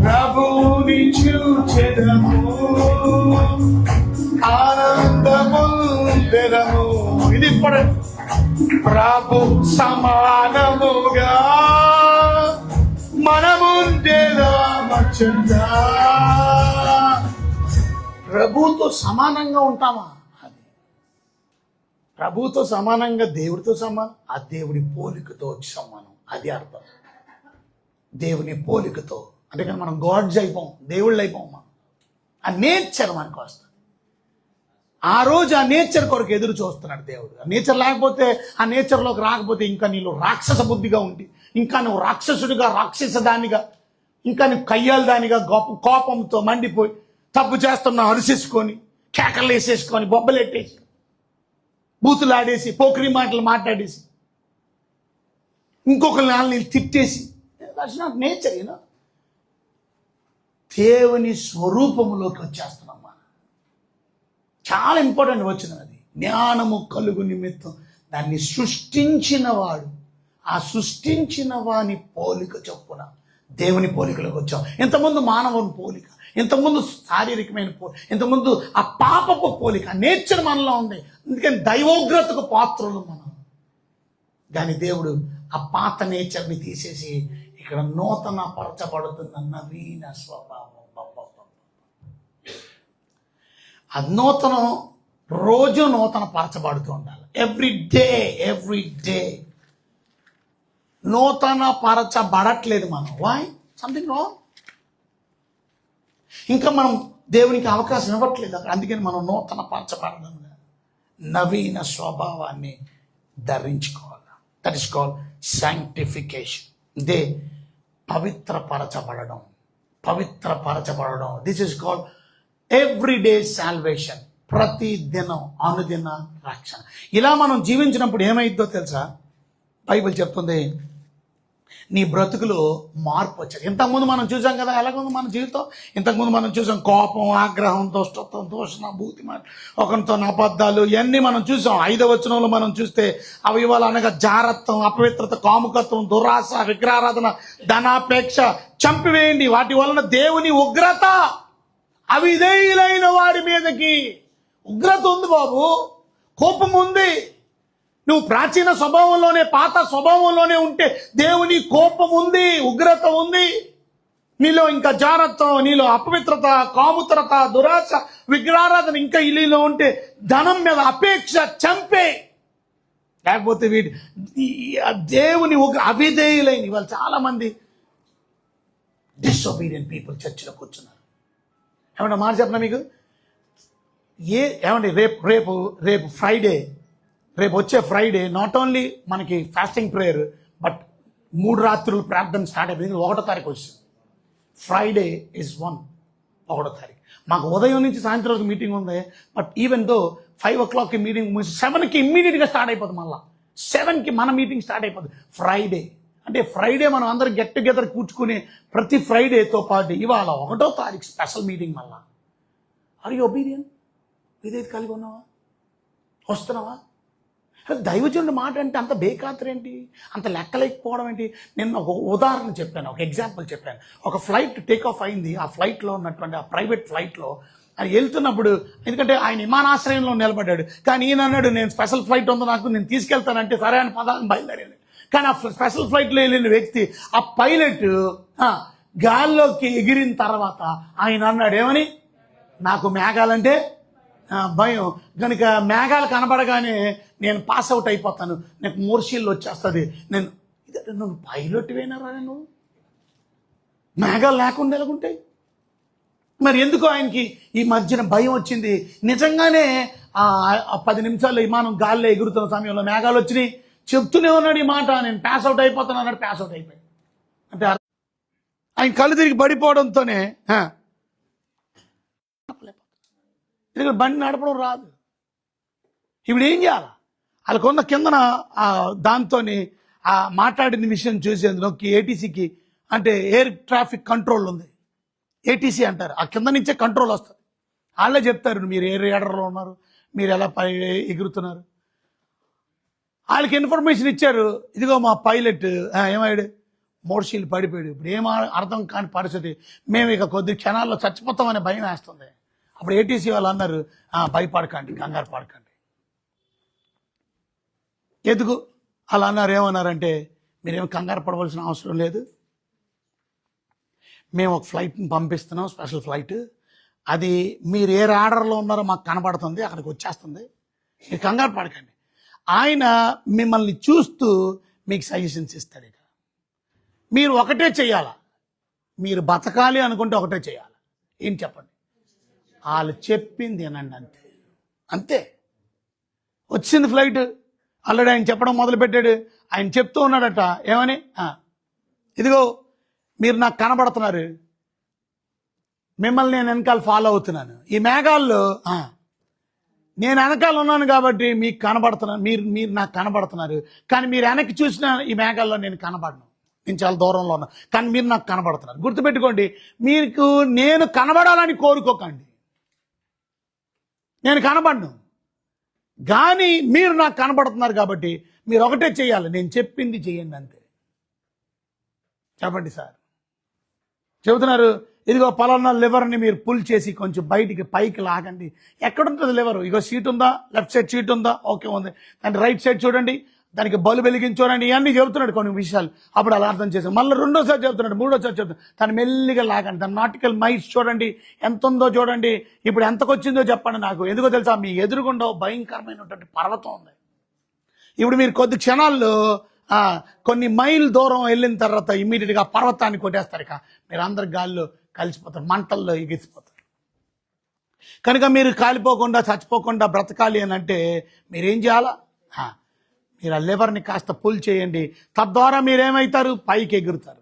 ప్రభుని చూచెదము ఆనందముందెదము. ఇది ఇప్పుడు ప్రభు సమానముగా మనముండేదామచ్చట. ప్రభుతో సమానంగా ఉంటామా? ప్రభుతో సమానంగా దేవుడితో సమానం, ఆ దేవుడి పోలికతో సమానం. అది అర్థం. దేవుని పోలికతో అంటే కానీ మనం గాడ్స్ అయిపోం, దేవుళ్ళు అయిపోం. మనం ఆ నేచర్ మనకు వస్తుంది. ఆ రోజు ఆ నేచర్ కొరకు ఎదురు చూస్తున్నాడు దేవుడు. ఆ నేచర్ లేకపోతే, ఆ నేచర్లోకి రాకపోతే ఇంకా నీలో రాక్షస బుద్ధిగా ఉండి, ఇంకా నువ్వు రాక్షసుడిగా, రాక్షసదానిగా, ఇంకా నువ్వు కయ్యాలదానిగా కోపంతో మండిపోయి తప్పు చేస్తున్నా అరిసేసుకొని, కేకలు వేసేసుకొని, బొబ్బలెట్టేసి, బూతులాడేసి, పోకిరి మాటలు మాట్లాడేసి, ఇంకొకరిని వాళ్ళని తిట్టేసి, దట్స్ నాట్ నేచర్. యూనో, దేవుని స్వరూపములోకి వచ్చేస్తున్నాం మనం. చాలా ఇంపార్టెంట్ వచ్చిన అది. జ్ఞానము కలుగు నిమిత్తం దాన్ని సృష్టించిన వాడు, ఆ సృష్టించిన వాని పోలిక చొప్పున దేవుని పోలికలోకి వచ్చాం. ఇంతకుముందు మానవుని పోలిక, ఇంతకుముందు శారీరకమైన పోలిక, ఇంతకుముందు ఆ పాపపు పోలిక, నేచర్ మనలో ఉంది. అందుకని దైవోగ్రతకు పాత్రలు మనం. కానీ దేవుడు ఆ పాత నేచర్ని తీసేసి ఇక్కడ నూతన పరచబడుతున్న నవీన స్వభావం. ఆ నూతనం రోజు నూతన పరచబడుతూ ఉండాలి. ఎవ్రీ డే నూతన పరచబడట్లేదు మనం. వై? Something wrong. ఇంకా మనం దేవునికి అవకాశం ఇవ్వట్లేదు అక్కడ. అందుకని మనం నూతన పరచబడడం, నవీన స్వభావాన్ని ధరించుకోవాలి. That is called sanctification. ఇదే పవిత్రపరచబడడం. This is called everyday salvation. ప్రతి దినం, అనుదిన రక్షణ. ఇలా మనం జీవించినప్పుడు ఏమైందో తెలుసా? బైబిల్ చెప్తుంది, నీ బ్రతుకులో మార్పు వచ్చేది. ఇంతకుముందు మనం చూసాం కదా ఎలాగుంది మన జీవితం. ఇంతకుముందు మనం చూసాం కోపం, ఆగ్రహం, దుష్టత్వం, దూషణ, భూతిమాట, ఒకరితో అబద్ధాలు, ఇవన్నీ మనం చూసాం. 5వ వచనంలో మనం చూస్తే అవయవాలు అనగా జారత్వం, అపవిత్రత, కాముకత్వం, దురాశ, విగ్రహారాధన, ధనాపేక్ష చంపివేయండి. వాటి వలన దేవుని ఉగ్రత అవిధేయులైన వారి మీదకి. ఉగ్రత ఉంది బాబు, కోపం ఉంది. నువ్వు ప్రాచీన స్వభావంలోనే, పాత స్వభావంలోనే ఉంటే దేవుని కోపం ఉంది, ఉగ్రత ఉంది నీలో. ఇంకా జారత్వం, నీలో అపవిత్రత, కాముతరత, దురాశ, విగ్రహారాధన ఇంకా నీలో ఉంటే ధనం మీద అపేక్ష చంపే. లేకపోతే దేవుని అవిధేయులైన ఇవాళ చాలా మంది డిసొబీడియంట్ పీపుల్ చర్చిలో కూర్చున్నారు. ఏమన్నా మాట చెప్పనా మీకు? ఏమండి, రేపు ఫ్రైడే, రేపు వచ్చే ఫ్రైడే నాట్ ఓన్లీ మనకి ఫాస్టింగ్ ప్రేయర్, బట్ 3 రాత్రులు ప్రార్థన స్టార్ట్ అయిపోయింది. 1వ తారీఖు వచ్చింది. ఫ్రైడే ఇస్ 1వ తారీఖు. మాకు ఉదయం నుంచి సాయంత్రం వరకు మీటింగ్ ఉంది. But even though 5 o'clock meeting 7కి ఇమ్మీడియట్గా స్టార్ట్ అయిపోతుంది. మళ్ళీ 7కి మన మీటింగ్ స్టార్ట్ అయిపోతుంది. ఫ్రైడే అంటే ఫ్రైడే మనం అందరం గెట్ టుగెదర్ కూర్చుకునే ప్రతి ఫ్రైడేతో పాటు ఇవాళ 1వ తారీఖు స్పెషల్ మీటింగ్. మళ్ళా ఆర్ యు ఒబీడియెంట్? ఇదేది కలిగి ఉన్నావా? వస్తున్నావా? దైవజనుడు మాట అంటే అంత బేఖాతరు ఏంటి? అంత లెక్కలేకపోవడం ఏంటి? నేను ఒక ఉదాహరణ చెప్పాను, ఒక ఎగ్జాంపుల్ చెప్పాను. ఒక ఫ్లైట్ టేక్ ఆఫ్ అయింది. ఆ ఫ్లైట్లో ఉన్నటువంటి ఆ ప్రైవేట్ ఫ్లైట్లో ఆయన వెళ్తున్నప్పుడు, ఎందుకంటే ఆయన విమానాశ్రయంలో నిలబడ్డాడు. కానీ ఈయన అన్నాడు, నేను స్పెషల్ ఫ్లైట్ ఉంది నాకు, నేను తీసుకెళ్తానంటే సరే అని పదాలను బయలుదేరాడు. కానీ ఆ స్పెషల్ ఫ్లైట్లో వెళ్ళిన వ్యక్తి, ఆ పైలట్ గాల్లోకి ఎగిరిన తర్వాత ఆయన అన్నాడు ఏమని? నాకు మేఘాలంటే భయం, కనుక మేఘాలు కనబడగానే నేను పాస్ అవుట్ అయిపోతాను, నాకు మూర్ఛీళ్ళు వచ్చేస్తుంది. నువ్వు పైలట్ వేనారా? నువ్వు మేఘాలు లేకుండా ఎలాగుంటాయి? మరి ఎందుకు ఆయనకి ఈ మధ్యన భయం వచ్చింది? నిజంగానే 10 నిమిషాల్లో విమానం గాల్లో ఎగురుతున్న సమయంలో మేఘాలు వచ్చినాయి. చెప్తూనే ఉన్నాడు ఈ మాట, నేను పాస్ అవుట్ అయిపోతాను అన్నాడు. పాస్ అవుట్ అయిపోయాడు. అంటే ఆయన కళ్ళు తిరిగి పడిపోవడంతోనే ఎందుకంటే బండి నడపడం రాదు. ఇప్పుడు ఏం చేయాలి? వాళ్ళకున్న కిందన దాంతో ఆ మాట్లాడిన విషయం చూసేందుకు నొక్కి ఏటీసీకి, అంటే ఎయిర్ ట్రాఫిక్ కంట్రోల్ ఉంది, ఏటీసీ అంటారు, ఆ కింద నుంచే కంట్రోల్ వస్తుంది. వాళ్ళే చెప్తారు మీరు ఏ రేడర్లో ఉన్నారు, మీరు ఎలా పై ఎగురుతున్నారు. వాళ్ళకి ఇన్ఫర్మేషన్ ఇచ్చారు, ఇదిగో మా పైలట్ ఏమయ్యాడు, మోడ్షీలు పడిపోయాడు. ఇప్పుడు ఏం అర్థం కాని పరిస్థితి, మేము ఇక కొద్ది క్షణాల్లో చచ్చిపోతామనే భయం వేస్తుంది. అప్పుడు ఏటీసీ వాళ్ళు అన్నారు, భయపడకండి, కంగారు పడకండి. ఎందుకు అలా అన్నారు? ఏమన్నారంటే, మీరేం కంగారు పడవలసిన అవసరం లేదు, మేము ఒక ఫ్లైట్ని పంపిస్తున్నాం, స్పెషల్ ఫ్లైట్, అది మీరు ఏ రాడర్లో ఉన్నారో మాకు కనబడుతుంది, అక్కడికి వచ్చేస్తుంది, మీరు కంగారు పడకండి. ఆయన మిమ్మల్ని చూస్తూ మీకు సజెషన్స్ ఇస్తాడు. ఇక మీరు ఒకటే చెయ్యాలా, మీరు బతకాలి అనుకుంటే ఒకటే చేయాలి. ఏం చెప్పండి? వాళ్ళు చెప్పింది అనండి, అంతే అంతే. వచ్చింది ఫ్లైట్, ఆల్రెడీ ఆయన చెప్పడం మొదలుపెట్టాడు. ఆయన చెప్తూ ఉన్నాడట, ఏమని, ఇదిగో మీరు నాకు కనబడుతున్నారు, మిమ్మల్ని నేను వెనకాల ఫాలో అవుతున్నాను, ఈ మేఘాల్లో నేను వెనకాల ఉన్నాను కాబట్టి మీకు కనబడుతున్నాను, మీరు నాకు కనబడుతున్నారు, కానీ మీరు వెనక్కి చూసిన ఈ మేఘాల్లో నేను కనబడను, నేను చాలా దూరంలో ఉన్నా, కానీ మీరు నాకు కనబడుతున్నారు. గుర్తుపెట్టుకోండి, మీకు నేను కనబడాలని కోరుకోకండి, నేను కనబడను, కానీ మీరు నాకు కనబడుతున్నారు కాబట్టి మీరు ఒకటే చేయాలి, నేను చెప్పింది చేయండి, అంతే. చెప్పండి సార్. చెబుతున్నారు, ఇదిగో పలానా లివర్ని మీరు పుల్ చేసి కొంచెం బయటికి పైకి లాగండి. ఎక్కడుంటుంది లివర్? ఇగో సీట్ ఉందా, లెఫ్ట్ సైడ్ సీట్ ఉందా, ఓకే ఉంది, దాని రైట్ సైడ్ చూడండి, దానికి బల్బు వెలిగించి చూడండి, ఇవన్నీ చెబుతున్నాడు కొన్ని విషయాలు. అప్పుడు అలా అర్థం చేశాను. మళ్ళీ రెండోసారి చెబుతున్నాడు, మూడోసారి చెబుతున్నాడు, దాన్ని మెల్లిగా లాగండి, దాని నాటికల్ మైట్స్ చూడండి, ఎంత ఉందో చూడండి, ఇప్పుడు ఎంతకు వచ్చిందో చెప్పండి నాకు. ఎందుకో తెలుసా, మీ ఎదురుగుండా భయంకరమైనటువంటి పర్వతం ఉంది. ఇప్పుడు మీరు కొద్ది క్షణాల్లో కొన్ని మైల్ దూరం వెళ్ళిన తర్వాత ఇమ్మీడియట్గా పర్వతాన్ని కొట్టేస్తారు. ఇక మీరు అందరు గాల్లో కలిసిపోతారు, మంటల్లో ఎగిసిపోతారు. కనుక మీరు కాలిపోకుండా చచ్చిపోకుండా బ్రతకాలి అని అంటే మీరేం చేయాలా? మీరు ఆ లివర్ని కాస్త పుల్ చేయండి, తద్వారా మీరేమవుతారు? పైకి ఎగురుతారు.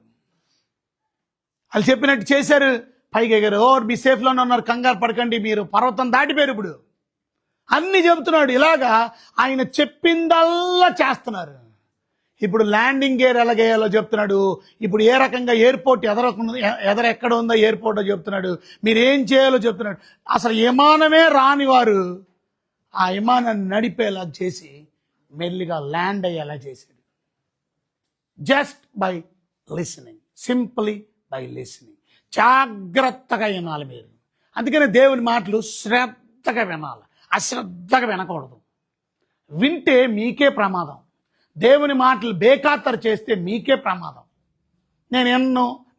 వాళ్ళు చెప్పినట్టు చేశారు, పైకి ఎగారు. మీ సేఫ్లోనే ఉన్నారు, కంగారు పడకండి, మీరు పర్వతం దాటిపోయారు. ఇప్పుడు అన్ని చెబుతున్నాడు. ఇలాగా ఆయన చెప్పిందల్లా చేస్తున్నారు. ఇప్పుడు ల్యాండింగ్ గేర్ ఎలాగేయాలో చెప్తున్నాడు. ఇప్పుడు ఏ రకంగా ఎయిర్పోర్ట్ ఎక్కడ ఉందో ఎయిర్పోర్ట్ చెప్తున్నాడు. మీరు ఏం చేయాలో చెప్తున్నాడు. అసలు విమానమే రాని వారు ఆ విమానాన్ని నడిపేలా చేసి మెల్లిగా ల్యాండ్ అయ్యేలా చేశాడు. Just by listening, simply by listening. జాగ్రత్తగా వినాలి మీరు. అందుకనే దేవుని మాటలు శ్రద్ధగా వినాలి, అశ్రద్ధగా వినకూడదు. వింటే మీకే ప్రమాదం. దేవుని మాటలు బేఖాతరు చేస్తే మీకే ప్రమాదం.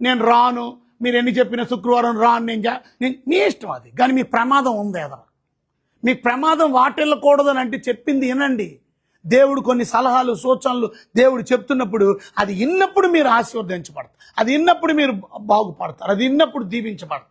నేను రాను, మీరు ఎన్ని చెప్పిన శుక్రవారం రాను, నేను మీ ఇష్టం అది, కానీ మీకు ప్రమాదం ఉంది. ఎదర మీకు ప్రమాదం వాటిల్లకూడదని అంటే చెప్పింది వినండి. దేవుడు కొన్ని సలహాలు సూచనలు దేవుడు చెప్తున్నప్పుడు అది విన్నప్పుడు మీరు ఆశీర్వదించబడతారు, అది విన్నప్పుడు మీరు బాగుపడతారు, అది విన్నప్పుడు దీవించబడతారు.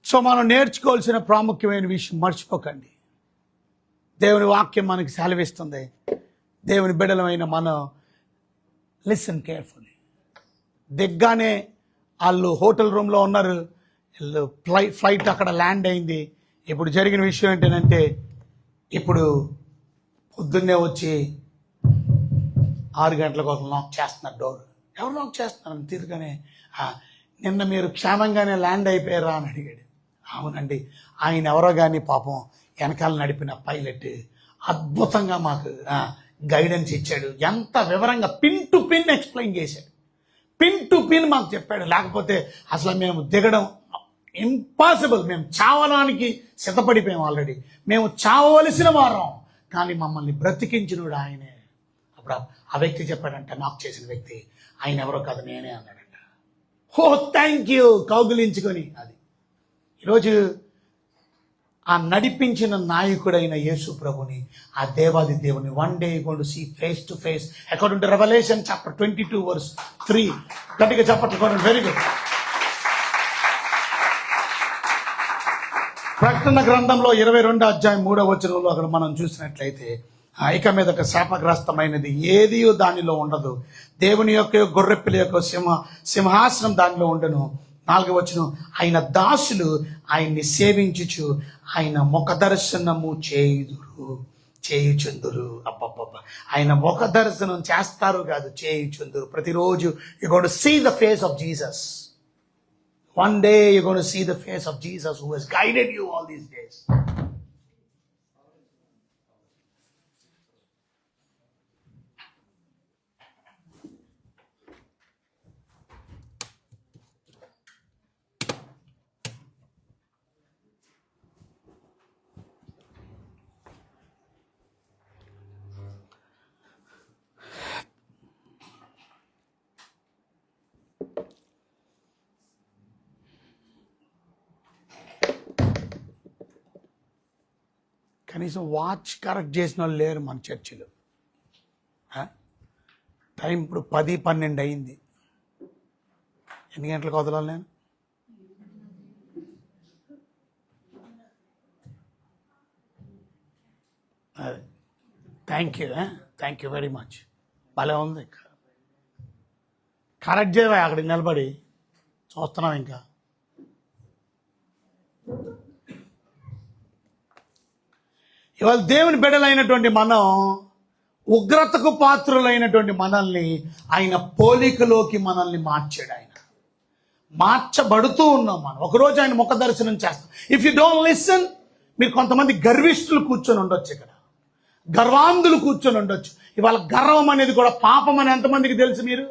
సో మనం నేర్చుకోవాల్సిన ప్రాముఖ్యమైన విషయం మర్చిపోకండి. దేవుని వాక్యం మనకి సెలవిస్తుంది. దేవుని బిడ్డలమైన మనం లిసన్ కేర్ఫుల్లీ. దిగ్గానే వాళ్ళు హోటల్ రూమ్లో ఉన్నారు, ఫ్లైట్ అక్కడ ల్యాండ్ అయింది. ఇప్పుడు జరిగిన విషయం ఏంటంటే, ఇప్పుడు పొద్దున్నే వచ్చి 6 గంటల కోసం లాక్ చేస్తున్నారు డోర్. ఎవరు లాక్ చేస్తున్నారు తీరుగానే, నిన్న మీరు క్షేమంగానే ల్యాండ్ అయిపోయారా అని అడిగాడు. అవునండి, ఆయన ఎవరో కానీ పాపం వెనకాల నడిపిన పైలట్ అద్భుతంగా మాకు గైడెన్స్ ఇచ్చాడు. ఎంత వివరంగా పిన్ టు పిన్ ఎక్స్ప్లెయిన్ చేశాడు, పిన్ టు పిన్ మాకు చెప్పాడు. లేకపోతే అసలు మేము దిగడం ఇంపాసిబుల్, మేము చావడానికి సిద్ధపడిపోయాం ఆల్రెడీ, మేము చావవలసిన వారం, కానీ మమ్మల్ని బ్రతికించినోడు ఆయనే. అప్పుడు ఆ వ్యక్తి చెప్పాడంట, నాకు చేసిన వ్యక్తి, ఆయన ఎవరో కాదు నేనే అన్నాడంట. ఓ థ్యాంక్ యూ కౌగులించుకొని. అది ఈరోజు ఆ నడిపించిన నాయకుడైన యేసు ప్రభుని, ఆ దేవాది దేవుని one day going to see face to face according to revelation chapter 22:3. గట్టిగా చెప్పట్టుకోండి. Very good. ప్రకటన గ్రంథంలో 22:3 అక్కడ మనం చూసినట్లయితే ఇక మీదట శాపగ్రస్తమైనది ఏది దానిలో ఉండదు, దేవుని యొక్క గొర్రెపిల్ల యొక్క సింహాసనం దానిలో ఉండను. 4వ ఆయన దాసులు ఆయన్ని సేవించుచు ఆయన ముఖ దర్శనము చేయుచుందురు. అబ్బబ్బబ్బ, ఆయన ముఖ దర్శనం చేస్తారు కాదు, చేయుచుందురు. ప్రతిరోజు you going to see the face of Jesus. One day you're going to see the face of Jesus who has guided you all these days. కనీసం వాచ్ కరెక్ట్ చేసిన వాళ్ళు లేరు మన చర్చిలో. టైం ఇప్పుడు 10-12 అయింది. ఎన్ని గంటలకు వదలాలి నేను? అదే థ్యాంక్ యూ వెరీ మచ్. భలే ఉంది. కరెక్ట్ చేయవా అక్కడికి నిలబడి చూస్తున్నాం. ఇంకా ఇవాళ దేవుని బిడ్డలైనటువంటి మనం ఉగ్రతకు పాత్రులైనటువంటి మనల్ని ఆయన పోలికలోకి మనల్ని మార్చాడు. ఆయన మార్చబడుతూ ఉన్నాం మనం. ఒకరోజు ఆయన ముఖ దర్శనం చేస్తాం. ఇఫ్ యూ డోంట్ లిసన్, మీరు కొంతమంది గర్విష్ఠులు కూర్చొని ఉండొచ్చు, ఇక్కడ గర్వాంధులు కూర్చొని ఉండొచ్చు. ఇవాళ గర్వం అనేది కూడా పాపం అని ఎంతమందికి తెలుసు? మీరు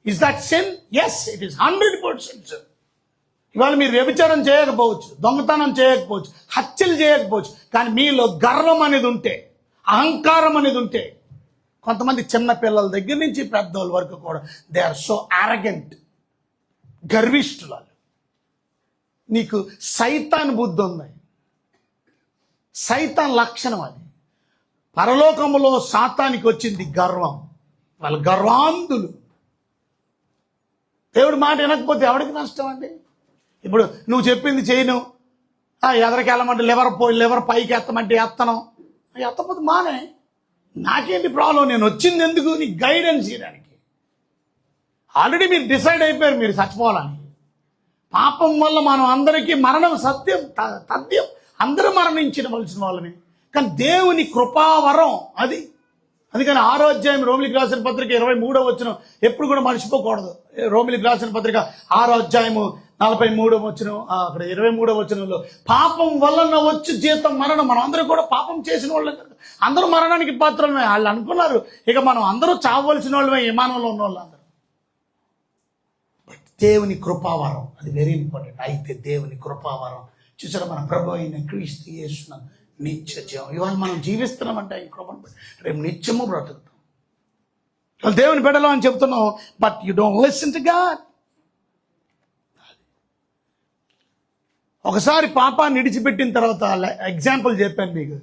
is that sin? Yes, it is 100%. ఇవాళ మీరు వ్యభిచారం చేయకపోవచ్చు, దొంగతనం చేయకపోవచ్చు, హత్యలు చేయకపోవచ్చు, కానీ మీలో గర్వం అనేది ఉంటే, అహంకారం అనేది ఉంటే, కొంతమంది చిన్న పిల్లల దగ్గర నుంచి పెద్దవాళ్ళ వరకు కూడా దే ఆర్ సో ఆరగెంట్, గర్విష్ఠులు. నీకు సైతాన్ బుద్ధి ఉంది, సైతాన్ లక్షణం అది. పరలోకములో సాతానికి వచ్చింది గర్వం. వాళ్ళు గర్వాంధులు. దేవుడి మాట వినకపోతే ఎవరికి నష్టం అండి? ఇప్పుడు నువ్వు చెప్పింది చేయను, ఎదరికి వెళ్ళమంటే లివర్ పైకి ఎత్తమంటే ఎత్తను, ఎత్తపోతే మానే, నాకేంటి ప్రాబ్లం? నేను వచ్చింది ఎందుకు? నీకు గైడెన్స్ చేయడానికి. ఆల్రెడీ మీరు డిసైడ్ అయిపోయారు మీరు చచ్చిపోవాలని. పాపం వల్ల మనం అందరికీ మరణం సత్యం తథ్యం, అందరూ మరణించవలసిన వాళ్ళని. కానీ దేవుని కృపావరం అది. అందుకని 6వ అధ్యాయం రోమిలికి రాసిన పత్రిక 23వ ఎప్పుడు కూడా మర్చిపోకూడదు. రోమిలికి రాసిన పత్రిక 6వ అధ్యాయము 43వ అక్కడ 23వ పాపం వలన వచ్చి జీతం మరణం. మనం అందరూ కూడా పాపం చేసిన వాళ్ళే, అందరూ మరణానికి పాత్రలమే. వాళ్ళు అనుకున్నారు ఇక మనం అందరూ చావవలసిన వాళ్ళమే, విమానంలో ఉన్న వాళ్ళు అందరూ. బట్ దేవుని కృపావరం అది వెరీ ఇంపార్టెంట్. అయితే దేవుని కృపావరం చూసారా, మన ప్రభు అయిన క్రీస్తు యేసు నిత్య జీవం. ఇవాళ మనం జీవిస్తున్నామంటే ఆయన కృపను, రేపు నిత్యము బ్రతుకుతాం. ఇవాళ దేవుని బిడ్డలు అని చెప్తున్నాం, but you don't listen to God. ఒకసారి పాపాన్ని విడిచిపెట్టిన తర్వాత, ఎగ్జాంపుల్ చెప్పాను మీకు,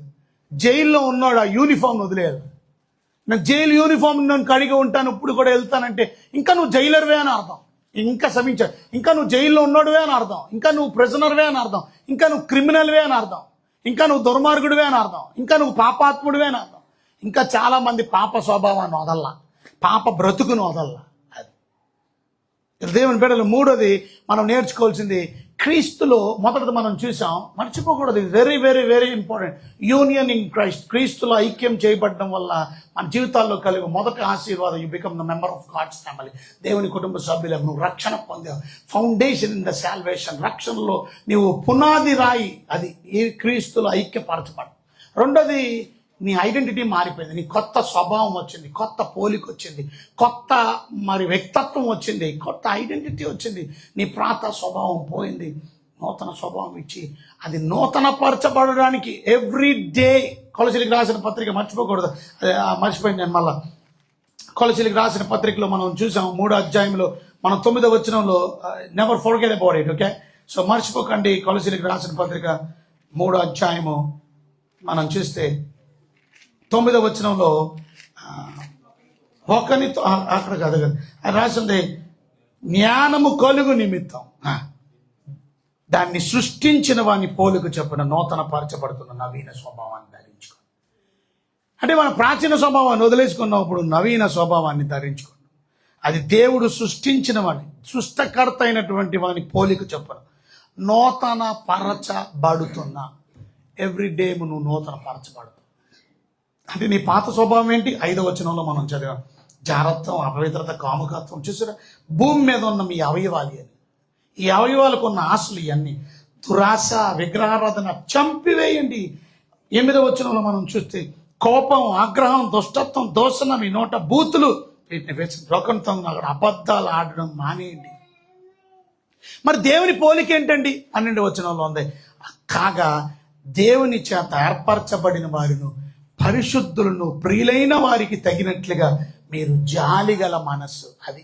జైల్లో ఉన్నాడు, ఆ యూనిఫామ్ వదిలేయాలి. నేను జైలు యూనిఫామ్ నేను కడిగి ఉంటాను, ఇప్పుడు కూడా వెళ్తానంటే ఇంకా నువ్వు జైలర్వే అని అర్థం. ఇంకా క్షమించాడు, ఇంకా నువ్వు జైల్లో ఉన్నాడువే అని అర్థం, ఇంకా నువ్వు ప్రిజనర్వే అని అర్థం, ఇంకా నువ్వు క్రిమినల్వే అని అర్థం, ఇంకా నువ్వు దుర్మార్గుడివే అని అర్థం, ఇంకా నువ్వు పాపాత్ముడివే అని అర్థం. ఇంకా చాలా మంది పాప స్వభావాన్ని వదల్లా, పాప బ్రతుకును వదల్లా. అది దేవుని బిడ్డలు. 3వది మనం నేర్చుకోవాల్సింది, క్రీస్తులో మొదటిది మనం చూసాం, మర్చిపోకూడదు. Very very very important. Union in Christ. క్రీస్తులో ఐక్యం చేయబడడం వల్ల మన జీవితాల్లో కలిగే మొదటి ఆశీర్వాదం, you become the member of God's family. దేవుని కుటుంబ సభ్యులకు నువ్వు రక్షణ పొందావు. Foundation in the salvation. రక్షణలో నీవు పునాది రాయి, అది ఈ క్రీస్తులో ఐక్యపరచబడు. 2వది, నీ ఐడెంటిటీ మారిపోయింది, నీ కొత్త స్వభావం వచ్చింది, కొత్త పోలిక వచ్చింది, కొత్త వ్యక్తిత్వం వచ్చింది, కొత్త ఐడెంటిటీ వచ్చింది. నీ ప్రాత స్వభావం పోయింది, నూతన స్వభావం ఇచ్చి అది నూతన పరచబడడానికి ఎవ్రీ డే. కొలసీలకు రాసిన పత్రిక మర్చిపోకూడదు, మర్చిపోయింది నేను మళ్ళా. కొలసీలకు రాసిన పత్రికలో మనం చూసాం 3వ అధ్యాయంలో మనం 9వ వచనంలో never forget about it. Okay, so మర్చిపోకండి. కొలసీలకు రాసిన పత్రిక 3వ అధ్యాయము మనం చూస్తే 9వ వచనంలో ఒకనితో అక్కడ కాదు కదా అది రాసింది, జ్ఞానము కలుగు నిమిత్తం దాన్ని సృష్టించిన వాని పోలుకు చెప్పిన నూతన పరచబడుతున్న నవీన స్వభావాన్ని ధరించుకో. అంటే మన ప్రాచీన స్వభావాన్ని వదిలేసుకున్నప్పుడు నవీన స్వభావాన్ని ధరించుకున్నాం. అది దేవుడు సృష్టించిన వాడిని, సృష్టకర్త అయినటువంటి వాని పోలిక చెప్పను నూతన పరచబడుతున్న. ఎవ్రీ డే నువ్వు నూతన పరచబడుతున్నావు. అంటే నీ పాత స్వభావం ఏంటి? 5వ వచనంలో మనం చదివాం, జారత్వం, అపవిత్రత, కాముకత్వం. చూసారా, భూమి మీద ఉన్న మీ అవయవాలు అని, ఈ అవయవాలకు ఉన్న ఆశలు ఇవన్నీ, దురాశ, విగ్రహారాధన చంపివేయండి. 8వ వచనంలో మనం చూస్తే కోపం, ఆగ్రహం, దుష్టత్వం, దోషణ, మీ నోట బూతులు, వీటిని వేసి లోకంతో అబద్ధాలు ఆడడం మానేయండి. మరి దేవుని పోలిక ఏంటండి? 12వ వచనంలో ఉంది, కాగా దేవుని చేత ఏర్పరచబడిన వారిను, పరిశుద్ధులను, ప్రియులైన వారికి తగినట్లుగా మీరు జాలిగల మనస్సు. అది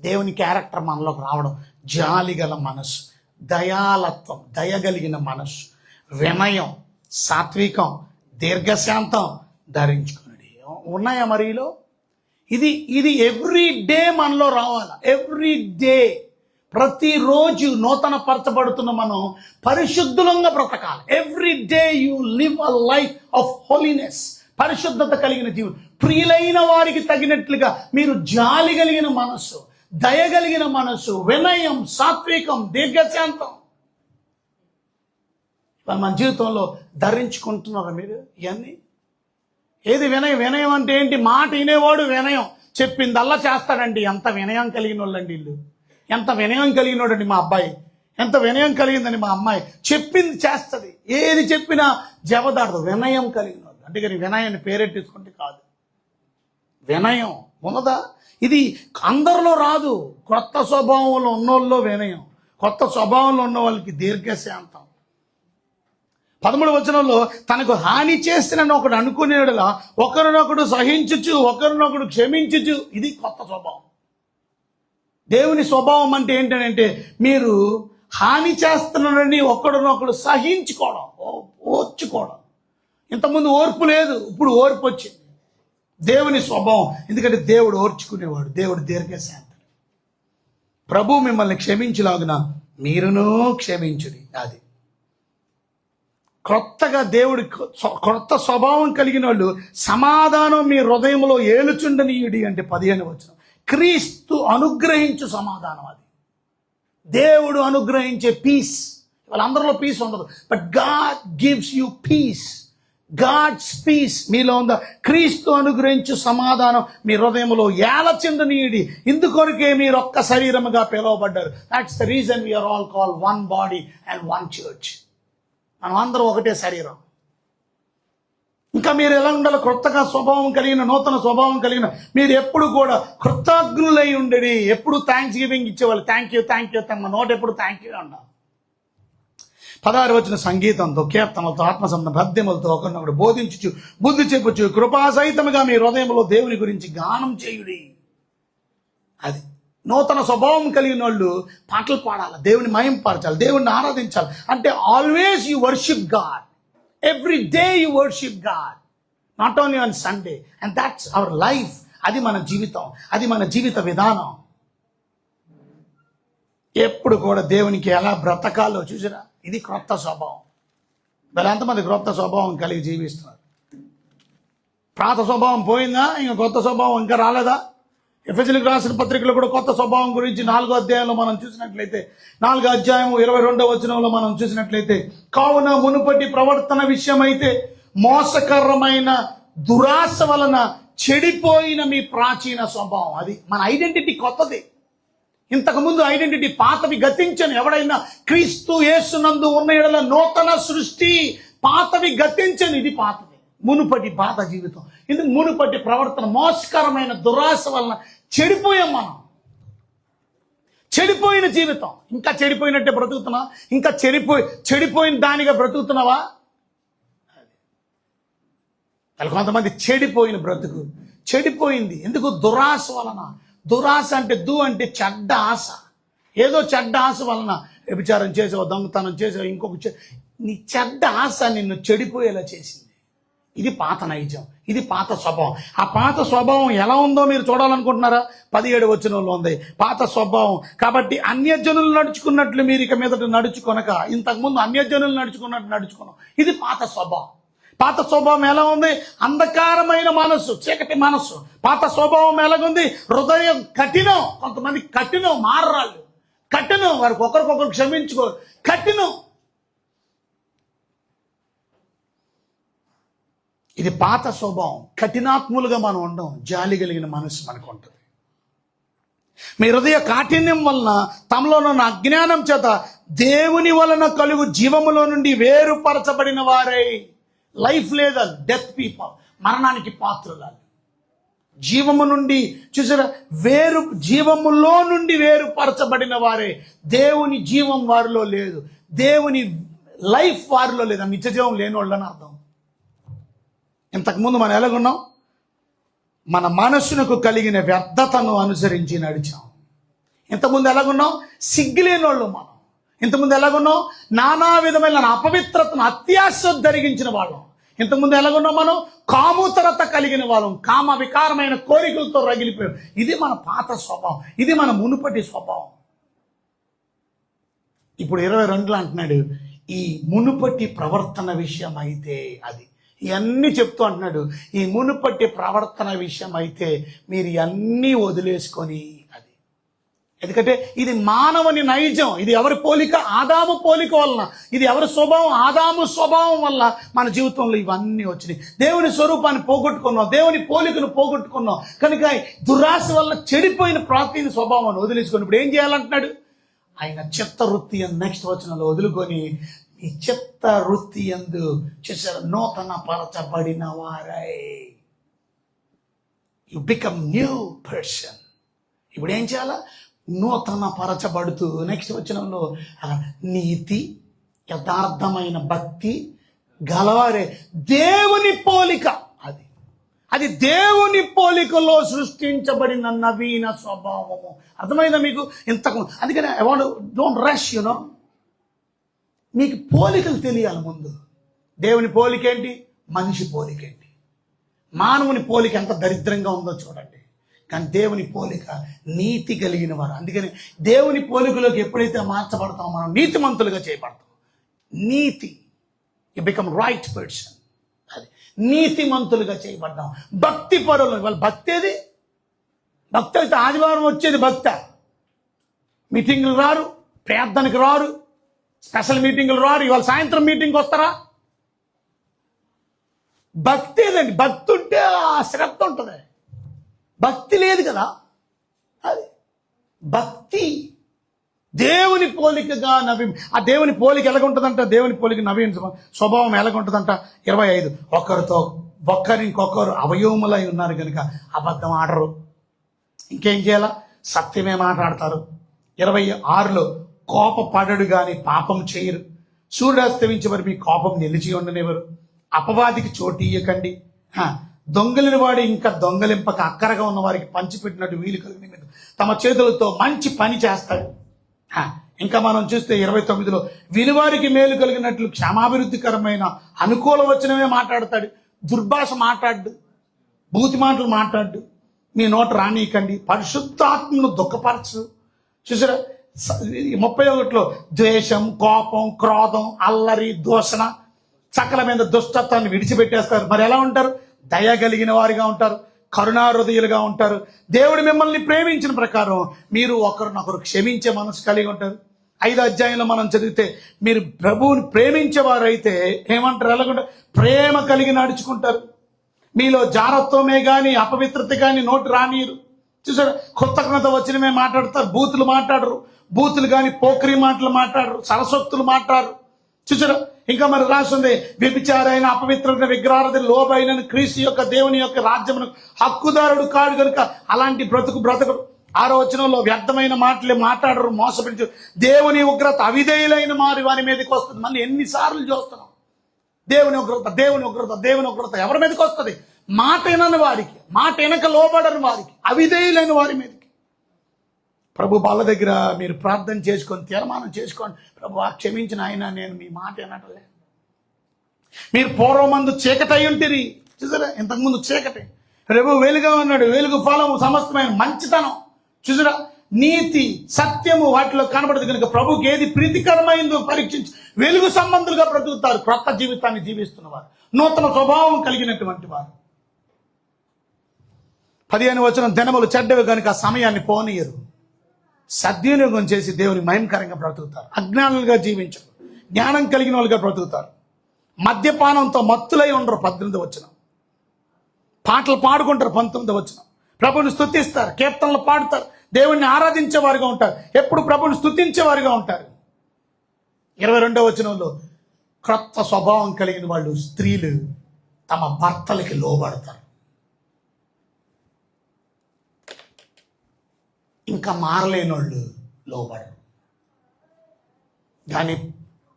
దేవుని క్యారెక్టర్ మనలోకి రావడం. జాలిగల మనస్సు, దయాలత్వం, దయగలిగిన మనస్సు, వినయం, సాత్వికం, దీర్ఘశాంతం ధరించుకున్నది. ఉన్నాయా మరిలో? ఇది ఎవ్రీ డే మనలో రావాలి. ఎవ్రీ డే, ప్రతిరోజు నూతన పరచబడుతున్న మనం పరిశుద్ధులంగా బ్రతకాలి. Every day you live a life of holiness, పరిశుద్ధత కలిగిన జీవితం. ప్రియులైన వారికి తగినట్లుగా మీరు జాలి కలిగిన మనస్సు, దయగలిగిన మనస్సు, వినయం, సాత్వికం, దీర్ఘశాంతం మన జీవితంలో ధరించుకుంటున్నారా మీరు ఇవన్నీ? ఏది వినయం? వినయం అంటే ఏంటి? మాట వినేవాడు వినయం, చెప్పిందల్లా చేస్తాడండి. ఎంత వినయం కలిగిన వాళ్ళండి వీళ్ళు. ఎంత వినయం కలిగినోడండి మా అబ్బాయి, ఎంత వినయం కలిగిందని మా అమ్మాయి. చెప్పింది చేస్తుంది, ఏది చెప్పినా జవదాడదు. వినయం కలిగిన వాళ్ళు. అంటే కానీ వినయాన్ని పేరెట్టించుకుంటే కాదు. వినయం ఉన్నదా? ఇది అందరిలో రాదు. కొత్త స్వభావంలో ఉన్నోళ్ళలో వినయం, కొత్త స్వభావంలో ఉన్న వాళ్ళకి దీర్ఘశాంతం. 13వ వచనంలో తనకు హాని చేసిన ఒకడు అనుకునేలా ఒకరినొకడు సహించుచు, ఒకరినొకడు క్షమించుచు. ఇది కొత్త స్వభావం. దేవుని స్వభావం అంటే ఏంటంటే మీరు హాని చేస్తున్నారని ఒకరినొకడు సహించుకోవడం, ఓర్చుకోవడం. ఇంతకుముందు ఓర్పు లేదు, ఇప్పుడు ఓర్పు వచ్చింది. దేవుని స్వభావం. ఎందుకంటే దేవుడు ఓర్చుకునేవాడు, దేవుడు దీర్ఘశాంతుడు. ప్రభు మిమ్మల్ని క్షమించులాగున మీరును క్షమించుడి. అది కొత్తగా దేవుడి కొత్త స్వభావం కలిగిన వాళ్ళు సమాధానం మీ హృదయంలో ఏలుచుండనీయుడి అంటే 15వ వచనం. క్రీస్తు అనుగ్రహించు సమాధానం. అది దేవుడు అనుగ్రహించే పీస్. వాళ్ళందరిలో పీస్ ఉండదు, but God gives you peace. God's peace మీలో ఉందా? క్రీస్తు అనుగ్రహించు సమాధానం మీ హృదయంలో ఏలచిందనీయుడి. ఇందుకొరకే మీరు ఒక్క శరీరముగా పిలువబడ్డారు. That's the reason we are all call one body and one church. మనం అందరం ఒకటే శరీరం. ఇంకా మీరు ఎలా ఉండాలి? కొత్తగా స్వభావం కలిగిన, నూతన స్వభావం కలిగిన మీరు ఎప్పుడు కూడా కృతజ్ఞులై ఉండేది. ఎప్పుడు థ్యాంక్స్ గివింగ్ ఇచ్చేవాళ్ళు. Thank you thank you. తన నోట ఎప్పుడు థ్యాంక్ యూ ఉండాలి. 16వ వచన సంగీతంతో, కీర్తనలతో, ఆత్మసంబంధ పద్యములతో ఒకరినొకడు బోధించుచు, బుద్ధి చెప్పుచు, కృపాసహితముగా మీ హృదయంలో దేవుని గురించి గానం చేయుడి. అది నూతన స్వభావం కలిగిన వాళ్ళు పాటలు పాడాలి, దేవుని మహింపరచాలి, దేవుడిని ఆరాధించాలి. అంటే always you worship God. Every day you worship God, not only on Sunday. And that's our life. అది మన జీవితం, అది మన జీవిత విధానం. ఎప్పుడు కూడా దేవునికి ఎలా బ్రతకాలో చూసిరా. ఇది క్రొత్త స్వభావం. వీళ్ళు ఎంతమంది క్రొత్త స్వభావం కలిగి జీవిస్తున్నారు? పాత స్వభావం పోయిందా? ఇంకా కొత్త స్వభావం ఇంకా రాలేదా? ఎఫెసీయులకు రాసిన పత్రికలో కూడా కొత్త స్వభావం గురించి 4వ అధ్యాయంలో మనం చూసినట్లయితే, 4వ అధ్యాయం 22వ వచనంలో మనం చూసినట్లయితే, కావున మునుపటి ప్రవర్తన విషయమైతే మోసకరమైన దురాశ వలన చెడిపోయిన మీ ప్రాచీన స్వభావం. అది మన ఐడెంటిటీ కొత్తది. ఇంతకుముందు ఐడెంటిటీ పాతవి గతించను. ఎవడైనా క్రీస్తు యేసునందు ఉన్న ఎడల నూతన సృష్టి, పాతవి గతించను. ఇది పాతది. మునుపటి పాత జీవితం. ఇది మునుపటి ప్రవర్తన మోసకరమైన దురాశ వలన చెడిపోయాం మనం. చెడిపోయిన జీవితం. ఇంకా చెడిపోయినట్టే బ్రతుకుతున్నా? ఇంకా చెడిపోయిన దానిగా బ్రతుకుతున్నావా? కొంతమంది చెడిపోయిన బ్రతుకు, చెడిపోయింది. ఎందుకు? దురాశ వలన. దురాశ అంటే అంటే చెడ్డ ఆశ. ఏదో చెడ్డ ఆశ వలన వ్యభిచారం చేసావు, దొంగతనం చేసావు, నీ చెడ్డ ఆశ నిన్ను చెడిపోయేలా చేసింది. ఇది పాత నైజం, ఇది పాత స్వభావం. ఆ పాత స్వభావం ఎలా ఉందో మీరు చూడాలనుకుంటున్నారా? 17 వచనంలో ఉంది పాత స్వభావం. కాబట్టి అన్యజనులు నడుచుకున్నట్లు మీరు ఇక మీదట నడుచుకొనక, ఇంతకుముందు అన్యజనులు నడుచుకున్నట్టు నడుచుకున్నాం. ఇది పాత స్వభావం. పాత స్వభావం ఎలా ఉంది? అంధకారమైన మనస్సు, చీకటి మనస్సు. పాత స్వభావం ఎలాగుంది? హృదయం కఠినం. కొంతమంది కఠినం, మారరాళ్ళు కఠినం, వారికి ఒకరికొకరు క్షమించుకో కఠినం. ఇది పాత స్వభావం. కఠినాత్ములుగా మనం ఉండం. జాలి కలిగిన మనసు మనకు ఉంటుంది. మీ హృదయ కాఠిన్యం వలన తమలోనున్న అజ్ఞానం చేత దేవుని వలన కలుగు జీవములో నుండి వేరుపరచబడిన వారై, లైఫ్ లేదా డెత్ పీపుల్, మరణానికి పాత్రులు. జీవము నుండి చూసారా, జీవములో నుండి వేరుపరచబడిన వారే. దేవుని జీవం వారిలో లేదు, దేవుని లైఫ్ వారిలో లేదు. నిత్య జీవం లేని వాళ్ళని అర్థం. ఇంతకుముందు మనం ఎలాగున్నాం? మన మనస్సునకు కలిగిన వ్యర్థతను అనుసరించి నడిచాం. ఇంతకుముందు ఎలాగున్నాం? సిగ్గులేని వాళ్ళు మనం. ఇంతకుముందు ఎలాగున్నాం? నానా విధమైన అపవిత్రతను, అత్యాశ జరిగించిన వాళ్ళం. ఇంతకుముందు ఎలాగున్నాం మనం? కాముతరత కలిగిన వాళ్ళం, కామ వికారమైన కోరికలతో రగిలిపోయాం. ఇది మన పాత స్వభావం, ఇది మన మునుపటి స్వభావం. ఇప్పుడు 22లో అంటున్నాడు, ఈ మునుపటి ప్రవర్తన విషయం అయితే అది. ఇవన్నీ చెప్తూ అంటున్నాడు, ఈ మునుపటి ప్రవర్తన విషయం అయితే మీరు ఇవన్నీ వదిలేసుకొని అది. ఎందుకంటే ఇది మానవుని నైజం. ఇది ఎవరి పోలిక? ఆదాము పోలిక వలన. ఇది ఎవరి స్వభావం? ఆదాము స్వభావం వల్ల మన జీవితంలో ఇవన్నీ వచ్చినాయి. దేవుని స్వరూపాన్ని పోగొట్టుకున్నాం, దేవుని పోలికను పోగొట్టుకున్నాం. కనుక దురాశ వల్ల చెడిపోయిన ప్రాచీన స్వభావాన్ని వదిలేసుకొని ఇప్పుడు ఏం చేయాలంటున్నాడు? ఆయన చిత్త వృత్తి అని నెక్స్ట్ వచనంలో వదులుకొని, ఈ చిత్త వృత్తి యందు చూసారు, నూతన పరచబడిన వారై, యు బికమ్ న్యూ పర్సన్. ఇప్పుడు ఏం చేయాలా? నూతన పరచబడుతూ నెక్స్ట్ వచనంలో నీతి, యథార్థమైన భక్తి గలవారే, దేవుని పోలిక. అది దేవుని పోలికలో సృష్టించబడిన నవీన స్వభావము. అర్థమైందా మీకు? ఇంతకు అందుకని I want don't rush, you know. మీకు పోలికలు తెలియాలి ముందు. దేవుని పోలిక ఏంటి? మనిషి పోలిక ఏంటి? మానవుని పోలిక ఎంత దరిద్రంగా ఉందో చూడండి. కానీ దేవుని పోలిక నీతి కలిగిన వారు. అందుకని దేవుని పోలికలోకి ఎప్పుడైతే మార్చబడతామో మనం నీతిమంతులుగా చేయబడతాం. నీతి, యు బికమ్ రైట్ పర్సన్. అది నీతిమంతులుగా చేయబడ్డాం. భక్తి పరులు. వాళ్ళ భక్తి ఏది? భక్తి అయితే ఆదివారం వచ్చేది భక్త. మీటింగులు రారు, ప్రార్థనకు రారు, స్పెషల్ మీటింగులు రారు. ఇవాళ సాయంత్రం మీటింగ్కి వస్తారా? భక్తి ఏదండి? భక్తి ఉంటే ఆ శ్రద్ధ ఉంటుంది. భక్తి లేదు కదా. అది భక్తి. దేవుని పోలికగా ఆ దేవుని పోలిక ఎలాగుంటుందంట? దేవుని పోలిక నవీన స్వభావం ఎలాగుంటుందంట? 25 ఒకరింకొకరు అవయవములై ఉన్నారు కనుక అబద్ధం ఆడరు. ఇంకేం చేయాలా? సత్యమే మాట్లాడతారు. 26లో కోపపడడు గాని పాపం చేయరు. సూర్యాస్తమించి మరి మీ కోపం నిలిచి ఉండనివ్వరు. అపవాదికి చోటు ఇయ్యకండి. దొంగలిని వాడు ఇంకా దొంగలింపక అక్కరగా ఉన్న వారికి పంచిపెట్టినట్టు వీలు కలిగిన మీద తమ చేతులతో మంచి పని చేస్తాడు. ఇంకా మనం చూస్తే 29లో విలువారికి మేలు కలిగినట్లు క్షమాభివృద్ధికరమైన అనుకూల వచనమే మాట్లాడతాడు. దుర్భాష మాట్లాడు, బూతి మాటలు మాట్లాడు. మీ నోట రానీయకండి. పరిశుద్ధాత్మను దుఃఖపరచు. చూసారా? 31లో ద్వేషం, కోపం, క్రోధం, అల్లరి, దూషణ, సకల మీద దుష్టత్వాన్ని విడిచిపెట్టేస్తారు. మరి ఎలా ఉంటారు? దయ కలిగిన వారిగా ఉంటారు, కరుణాహృదయులుగా ఉంటారు. దేవుడు మిమ్మల్ని ప్రేమించిన ప్రకారం మీరు ఒకరినొకరు క్షమించే మనసు కలిగి ఉంటారు. 5వ అధ్యాయంలో మనం చదివితే మీరు ప్రభువుని ప్రేమించేవారైతే ఏమంటారు? ఎలాగుంటారు? ప్రేమ కలిగి నడుచుకుంటారు. మీలో జారత్వమే కానీ అపవిత్రత కానీ నోటి రానీరు. చూసారు? కృతజ్ఞత వచ్చినమే మాట్లాడతారు, బూతులు మాట్లాడరు. బూతులు కానీ పోకరి మాటలు మాట్లాడరు, సరస్వక్తులు మాట్లాడరు. చూసారా? ఇంకా మరి రాస్తుంది, వ్యభిచారైన అపవిత్రమైన విగ్రహారాధన లోబైన క్రీస్తు యొక్క దేవుని యొక్క రాజ్యమును హక్కుదారుడు కాడు కనుక అలాంటి బ్రతుకుడు. 6వ వచనంలో వ్యర్థమైన మాటలే మాట్లాడరు, మోసపించు. దేవుని ఉగ్రత అవిధేయులైన వారి మీదకి వస్తుంది. మళ్ళీ ఎన్నిసార్లు చూస్తున్నాం దేవుని ఉగ్రత, దేవుని ఉగ్రత, దేవుని ఉగ్రత. ఎవరి మీదకి వస్తుంది? మాట వినని వారికి, మాట వెనక లోబడని వారికి, అవిధేయులైన వారి మీదకి ప్రభు బాల దగ్గర మీరు ప్రార్థన చేసుకొని తీర్మానం చేసుకోండి. ప్రభు క్షమించిన ఆయన, నేను మీ మాట వినటలే. మీరు పూర్వమందు చీకటి అయి ఉంటుంది, చూసారా, ఇంతకుముందు చీకటి, రేపు వెలుగా ఉన్నాడు. వెలుగు ఫలం సమస్తమైన మంచితనం, చూసారా, నీతి సత్యము వాటిలో కనబడదు కనుక ప్రభుకి ఏది ప్రీతికరమైందో పరీక్షించి వెలుగు సంబంధులుగా బ్రతుకుతారు. క్రొత్త జీవితాన్ని జీవిస్తున్నవారు, నూతన స్వభావం కలిగినటువంటి వారు. 15వ వచనం, దినములు చెడ్డవి కనుక ఆ సమయాన్ని పోనీయరు, సద్వినియోగం చేసి దేవుని మహిమకరంగా బ్రతుకుతారు. అజ్ఞానులుగా జీవించరు, జ్ఞానం కలిగిన వాళ్ళుగా బ్రతుకుతారు. మద్యపానంతో మత్తులై ఉండరు 18వ వచనం. పాటలు పాడుకుంటారు 19వ వచనం. ప్రభుని స్తుతిస్తారు, కీర్తనలు పాడుతారు, దేవుణ్ణి ఆరాధించేవారుగా ఉంటారు, ఎప్పుడు ప్రభుని స్తుతించేవారుగా ఉంటారు. 22వ వచనంలో, క్రొత్త స్వభావం కలిగిన వాళ్ళు స్త్రీలు తమ భర్తలకి లోబడతారు. ఇంకా మారలేని వాళ్ళు లోబడరు. కానీ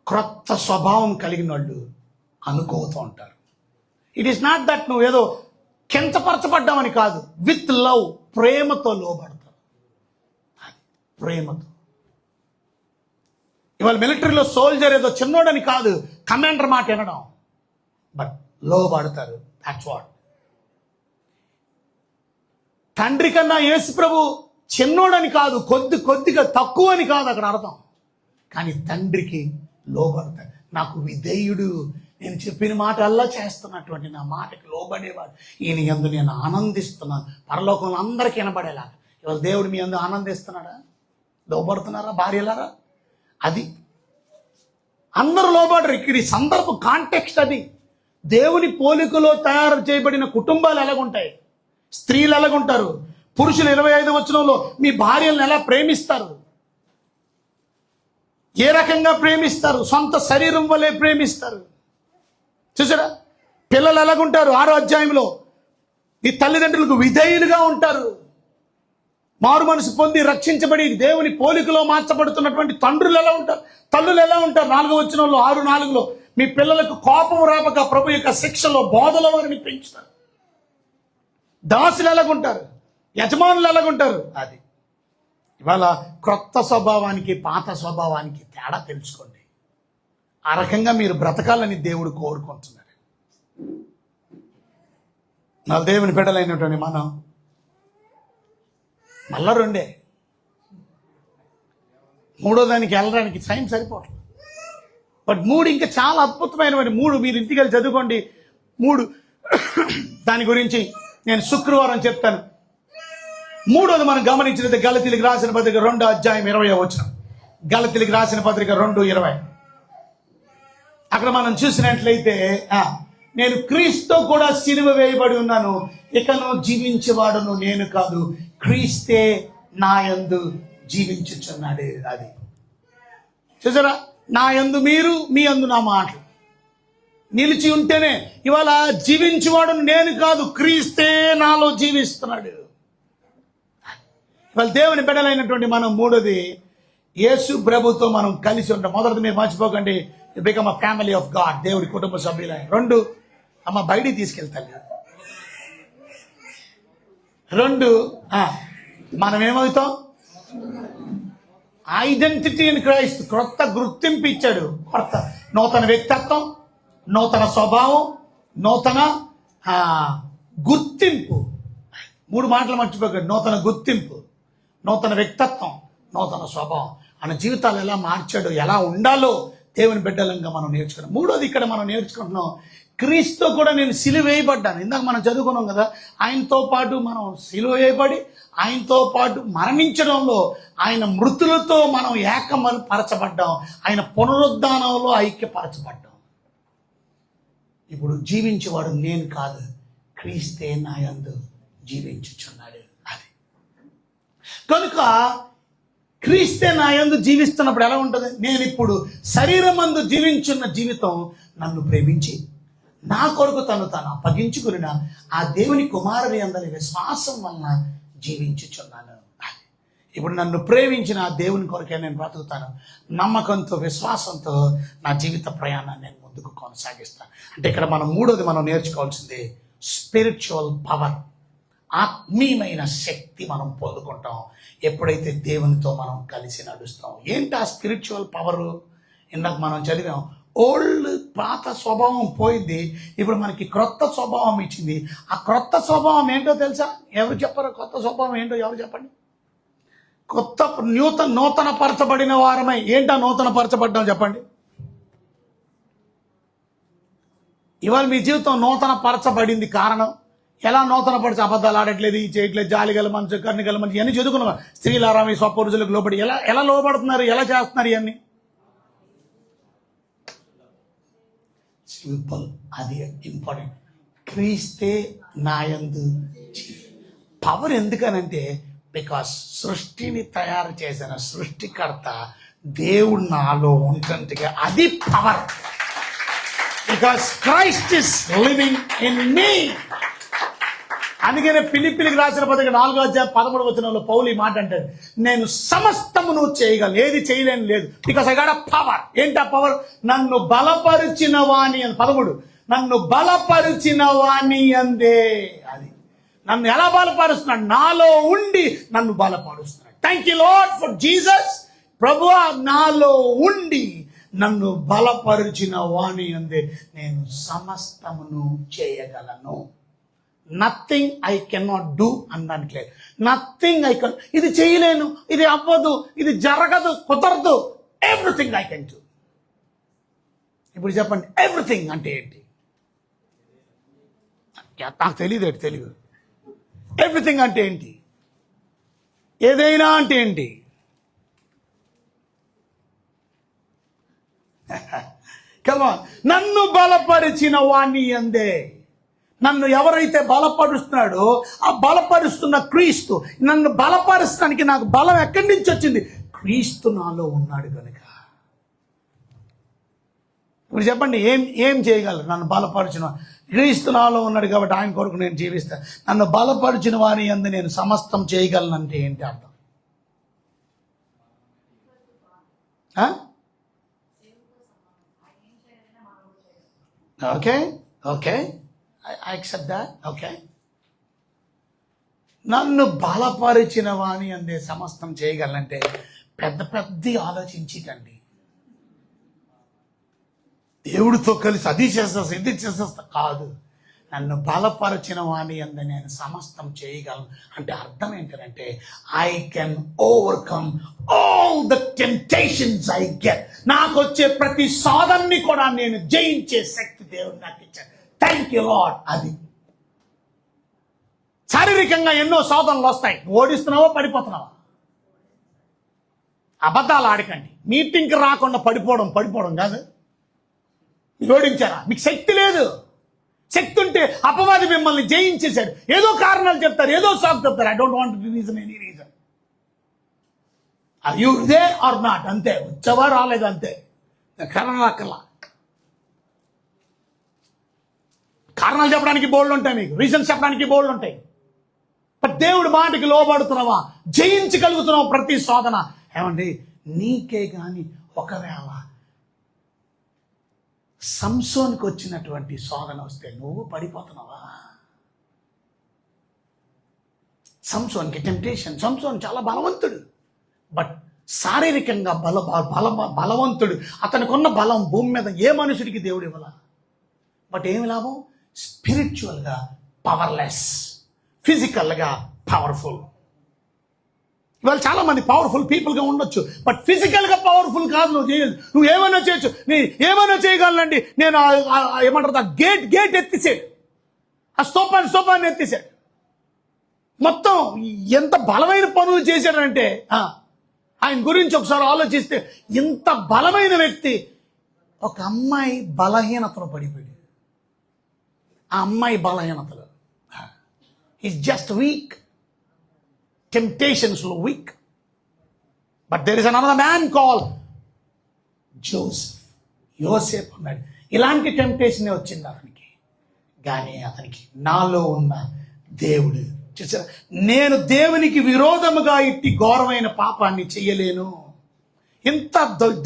క్రొత్త స్వభావం కలిగిన వాళ్ళు అనుకోతూ ఉంటారు. ఇట్ ఈస్ నాట్ దట్ నువ్వు ఏదో కించపరచబడ్డామని కాదు, విత్ లవ్, ప్రేమతో లోబడతారు. ప్రేమతో. ఇవాళ మిలిటరీలో సోల్జర్ ఏదో చిన్నోడని కాదు, కమాండర్ మాట వినడం, బట్ లోబడతారు. That's what. తండ్రి కన్నా యేసు ప్రభు చిన్నోడని కాదు, కొద్దిగా తక్కువ అని కాదు అక్కడ అర్థం. కానీ తండ్రికి లోబడతాడు. నాకు విధేయుడు, నేను చెప్పిన మాట అల్లా చేస్తున్నటువంటి నా మాటకి లోబడేవాడు, ఈయన యందు నేను ఆనందిస్తున్నాను. పరలోకంలో అందరికీ వినబడేలా. ఇవాళ దేవుడు మీ యందు ఆనందిస్తున్నాడా? లోబడుతున్నారా భార్యలారా? అది అందరూ లోబడరు. ఇక్కడ ఈ సందర్భం కాంటెక్స్ట్ అది. దేవుని పోలికలో తయారు చేయబడిన కుటుంబాలు ఎలాగుంటాయి, స్త్రీలు ఎలాగుంటారు, పురుషులు 25వ వచనంలో మీ భార్యలను ఎలా ప్రేమిస్తారు, ఏ రకంగా ప్రేమిస్తారు, సొంత శరీరం వల్లే ప్రేమిస్తారు. చూసారా, పిల్లలు ఎలాగుంటారు 6వ అధ్యాయంలో, ఈ తల్లిదండ్రులకు విధేయులుగా ఉంటారు. మారు మనసు పొంది రక్షించబడి దేవుని పోలికలో మార్చబడుతున్నటువంటి తండ్రులు ఎలా ఉంటారు, తల్లులు ఎలా ఉంటారు. 4వ వచనంలో 6:4లో, మీ పిల్లలకు కోపం రాపక ప్రభు యొక్క శిక్షలో బోధల వారిని పెంచుతారు. దాసులు ఎలాగుంటారు, యజమానులు ఎలాగుంటారు. అది ఇవాళ క్రొత్త స్వభావానికి పాత స్వభావానికి తేడా తెలుసుకోండి. ఆ రకంగా మీరు బ్రతకాలని దేవుడు కోరుకుంటున్నాడు. నా దేవుని బిడ్డలైనటువంటి మనం మళ్ళా 2 3వ దానికి వెళ్ళడానికి టైం సరిపోవట్లేదు. బట్ 3 ఇంకా చాలా అద్భుతమైనటువంటి 3 మీరు ఇంటికి వెళ్ళి చదువుకోండి. 3 దాని గురించి నేను శుక్రవారం చెప్తాను. 3వది మనం గమనించినది గలతీయులకు రాసిన పత్రిక 2వ అధ్యాయం 20వ వచనం. గలతీయులకు రాసిన పత్రిక 2:20. అక్కడ మనం చూసినట్లయితే, నేను క్రీస్తుతో కూడా సిలువ వేయబడి ఉన్నాను, ఇకను జీవించేవాడును నేను కాదు, క్రీస్తే నా యందు జీవించుచున్నాడు. అది చూసారా, నా యందు మీరు, మీ యందు నా మాటలు నిలిచి ఉంటేనే. ఇవాళ జీవించేవాడు నేను కాదు, క్రీస్తే నాలో జీవిస్తున్నాడు. ఇవాళ దేవుని బిడ్డలైనటువంటి మనం 3వది యేసు ప్రభుతో మనం కలిసి ఉంటాం. మొదటిది మీరు మర్చిపోకండి, become a family of God, దేవుడి కుటుంబ సభ్యులైన. 2 అమ్మ బయటికి తీసుకెళ్తాను. 2 మనం ఏమవుతాం, ఐడెంటిటీ ఇన్ క్రైస్ట్, క్రొత్త గుర్తింపు ఇచ్చాడు. కొత్త నూతన వ్యక్తిత్వం, నూతన స్వభావం, నూతన గుర్తింపు. 3 మాటలు మర్చిపోకండి, నూతన గుర్తింపు, నూతన వ్యక్తిత్వం, నూతన స్వభావం. మన జీవితాలు ఎలా మార్చాడో, ఎలా ఉండాలో దేవుని బిడ్డలంగా మనం నేర్చుకున్నాం. 3వది ఇక్కడ మనం నేర్చుకుంటున్నాం, క్రీస్తుతో కూడా నేను సిలువ వేయబడ్డాను. ఇందాక మనం చదువుకున్నాం కదా, ఆయనతో పాటు మనం సిలువ వేయబడి ఆయనతో పాటు మరణించడంలో, ఆయన మృతులతో మనం ఏకపరచబడ్డాం, ఆయన పునరుద్ధానంలో ఐక్యపరచబడ్డాం. ఇప్పుడు జీవించేవాడు నేను కాదు, క్రీస్తే నా యందు జీవించుచున్నాడు. అది కనుక క్రీస్తే నా యందు జీవిస్తున్నప్పుడు ఎలా ఉంటుంది, నేను ఇప్పుడు శరీరం యందు జీవించున్న జీవితం నన్ను ప్రేమించి నా కొరకు తను అప్పగించుకుని ఆ దేవుని కుమారుని యందలి విశ్వాసం వలన జీవించుచున్నాను. ఇప్పుడు నన్ను ప్రేమించిన ఆ దేవుని కొరకే నేను బ్రతుకుతాను. నమ్మకంతో, విశ్వాసంతో నా జీవిత ప్రయాణాన్ని నేను ముందుకు కొనసాగిస్తాను. అంటే ఇక్కడ మనం 3వది మనం నేర్చుకోవాల్సింది స్పిరిచువల్ పవర్, ఆత్మీయమైన శక్తి మనం పొందుకుంటాం ఎప్పుడైతే దేవునితో మనం కలిసి నడుస్తాం. ఏంటి ఆ స్పిరిచువల్ పవరు? ఇందాక మనం చదివాం, ఓల్డ్ పాత స్వభావం పోయింది, ఇప్పుడు మనకి క్రొత్త స్వభావం ఇచ్చింది. ఆ క్రొత్త స్వభావం ఏంటో తెలుసా? ఎవరు చెప్పారో? కొత్త స్వభావం ఏంటో ఎవరు చెప్పండి? నూతన పరచబడిన వారమై. ఏంటా నూతన పరచబడ్డాం చెప్పండి? ఇవాళ మీ జీవితం నూతన పరచబడింది. కారణం ఎలా నూతన పరచ? అబద్ధాలు ఆడట్లేదు, ఈ చేయట్లేదు, జాలి గల మనసు, కన్ను గల మనసు, ఇవన్నీ చదువుకున్నాం. స్త్రీలారా మీ స్వపురుషులకు లోబడి. ఎలా లోబడుతున్నారు? ఎలా చేస్తున్నారు ఇవన్నీ? సింపుల్, అది ఇంపార్టెంట్. క్రీస్తే నాయందు. పవర్ ఎందుకనంటే, బికాస్ సృష్టిని తయారు చేసిన సృష్టికర్త దేవుడు నాలో ఉంటుందిగా, అది power. Because Christ is living in me. అందుకనే ఫిలిప్పీలకు రాసిన పత్రిక 4:13 పౌలు ఈ మాట అంటాడు, నేను సమస్తమును చేయగలను, ఏది చేయలేని లేదు. Because I got a power. ఏంటా పవర్? నన్ను బలపరిచిన వాణి అని 13, నన్ను బలపరిచిన వాణి అందే. అది నన్ను ఎలా బలపరుస్తున్నాడు? నాలో ఉండి నన్ను బలపరుస్తున్నాడు. Thank you Lord for Jesus. ప్రభువా, నాలో ఉండి నన్ను బలపరిచిన వాణి అందే నేను సమస్తమును చేయగలను. నథింగ్ ఐ కెనాట్ డూ అనడానికి లేదు. నథింగ్ ఐ కెన్, ఇది చేయలేను, ఇది అవ్వదు, ఇది జరగదు, కుదరదు. Everything I can do. ఇప్పుడు చెప్పండి, ఎవ్రీథింగ్ అంటే ఏంటి? నాకు తెలియదు. ఎవ్రీథింగ్ అంటే ఏంటి? ఏదైనా అంటే ఏంటి? కమా, నన్ను బలపరిచిన వాణ్ణి అందే. నన్ను ఎవరైతే బలపరుస్తున్నాడో ఆ బలపరుస్తున్న క్రీస్తు. నన్ను బలపరుస్తానికి నాకు బలం ఎక్కడి నుంచి వచ్చింది? క్రీస్తు నాలో ఉన్నాడు కనుక. ఇప్పుడు చెప్పండి, ఏం చేయగలరు? నన్ను బలపరిచిన క్రీస్తు నాలో ఉన్నాడు కాబట్టి ఆయన కొరకు నేను జీవిస్తాను. నన్ను బలపరిచిన వారి యందు నేను సమస్తం చేయగలను అంటే ఏంటి అర్థం? Okay, I accept that. Okay. నన్ను బలపరిచిన వాణి అందే సమస్తం చేయగలంటే పెద్ద ఆలోచించకండి. దేవుడితో కలిసి అది చేసేస్తా, ఇది చేసేస్తా కాదు. నన్ను బలపరిచిన వాణి అందే నేను సమస్తం చేయగలను అంటే అర్థం ఏంటంటే, I can overcome all the temptations I get. నాకు వచ్చే ప్రతి సాధనని కూడా నేను జయించే శక్తి దేవుడు నాకు ఇచ్చాడు. Thank you lord. అది శారీరకంగా ఎన్నో శోధనలు వస్తాయి. ఓడిస్తున్నావా, పడిపోతున్నావా? అబద్ధాలు ఆడకండి. మీటింగ్కి రాకుండా పడిపోవడం కాదు. ఓడించారా? మీకు శక్తి లేదు. శక్తి ఉంటే అపవాది మిమ్మల్ని జయించేశాడు. ఏదో కారణాలు చెప్తారు, ఏదో సాకు చెప్తారు. I don't want reason, any reason. Are you there or not, అంతే. వచ్చావా రాలేదు, అంతే. కారణాలు కారణాలు చెప్పడానికి బోల్డ్ ఉంటాయి, మీకు రీజన్స్ చెప్పడానికి బోల్డ్ ఉంటాయి. బట్ దేవుడి మాటకి లోబడుతున్నావా? జయించగలుగుతున్నావు ప్రతి శోధన. ఏమండి, నీకే కానీ ఒకవేళ సంసోన్కి వచ్చినటువంటి శోధన వస్తే నువ్వు పడిపోతున్నావా? సంసోన్కి టెంప్టేషన్. సంసోన్ చాలా బలవంతుడు, బట్ శారీరకంగా బలవంతుడు. అతనికి ఉన్న బలం భూమి మీద ఏ మనుషుడికి దేవుడు ఇవ్వాల. బట్ ఏమి లాభం? స్పిరిచువల్గా పవర్లెస్, ఫిజికల్గా పవర్ఫుల్. ఇవాళ చాలా మంది పవర్ఫుల్ పీపుల్గా ఉండొచ్చు, బట్ ఫిజికల్గా పవర్ఫుల్ కాదు. నువ్వు చేయలేదు. నువ్వు ఏమైనా చేయొచ్చు, నేను ఏమైనా చేయగలనండి. నేను ఏమంటారు, గేట్ ఎత్తిసాడు, ఆ స్తూపాన్ని ఎత్తిసాడు. మొత్తం ఎంత బలమైన పనులు చేశాడంటే, ఆయన గురించి ఒకసారి ఆలోచిస్తే, ఇంత బలమైన వ్యక్తి ఒక అమ్మాయి బలహీనతలో పడిపోయాడు. ఆ అమ్మాయి బలహీనతలు, ఈజ్ జస్ట్ వీక్, టెంప్టేషన్స్లో weak. But there is another man call యోసేఫ్ అన్నాడు. ఇలాంటి టెంప్టేషన్ వచ్చింది అతనికి, కానీ అతనికి నాలో ఉన్న దేవుడు చూసారా, నేను దేవునికి విరోధముగా ఇట్టి ఘోరమైన పాపాన్ని చెయ్యలేను. ఇంత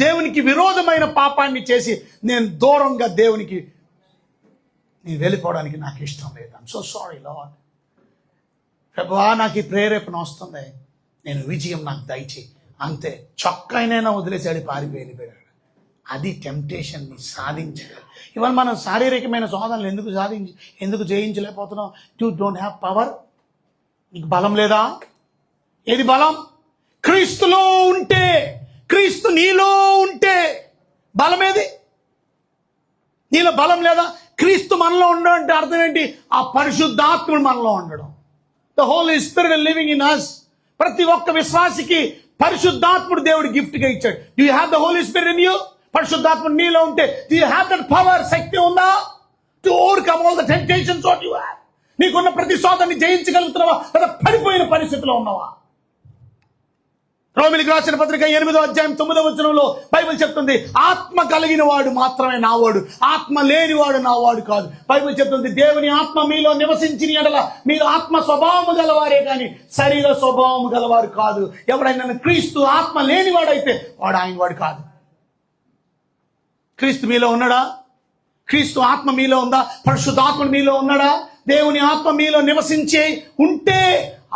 దేవునికి విరోధమైన పాపాన్ని చేసి నేను దూరంగా దేవునికి నేను వెళ్ళిపోవడానికి నాకు ఇష్టం లేదు. I'm so sorry lord. ప్రభువా, నాకు ఈ ప్రేరేపణ వస్తుంది, నేను విజయం నాకు దయచేయి. అంతే, చొక్కాయినైనా వదిలేసాడు, వెళ్ళిపోయాడు. అది టెంప్టేషన్ని సాధించగలరు. ఇవాళ మనం శారీరకమైన శోధనలు ఎందుకు జయించలేకపోతున్నాం? You don't have power. నీకు బలం లేదా? ఏది బలం? క్రీస్తులో ఉంటే, క్రీస్తు నీలో ఉంటే బలం ఏది? నీలో బలం లేదా? క్రీస్తు మనలో ఉండడం అంటే అర్థం ఏంటి? ఆ పరిశుద్ధాత్ముడు మనలో ఉండడం. The holy spirit living in us. ప్రతి ఒక్క విశ్వాసికి పరిశుద్ధాత్ముడు దేవుడు గిఫ్ట్గా ఇచ్చాడు. Do you have the holy spirit in you? పరిశుద్ధాత్ముడు నీలో ఉంటే do you have that power? శక్తి ఉందా to overcome all the temptations what you have? నీకున్న ప్రతి శోధనని జయించగలుగుతున్నావా, లేదా పడిపోయిన పరిస్థితిలో ఉన్నావా? రోమిలికి రాసిన పత్రిక 8వ అధ్యాయం 9వ వచనంలో బైబిల్ చెప్తుంది, ఆత్మ కలిగిన వాడు మాత్రమే నావాడు, ఆత్మ లేనివాడు నావాడు కాదు. బైబిల్ చెప్తుంది, దేవుని ఆత్మ మీలో నివసించిన ఎడల మీరు ఆత్మ స్వభావము గలవారే కానీ శరీర స్వభావము గలవారు కాదు. ఎవడైనా క్రీస్తు ఆత్మ లేనివాడైతే వాడు ఆయన వాడు కాదు. క్రీస్తు మీలో ఉన్నాడా? క్రీస్తు ఆత్మ మీలో ఉందా? పరిశుద్ధాత్మ మీలో ఉన్నాడా? దేవుని ఆత్మ మీలో నివసించే ఉంటే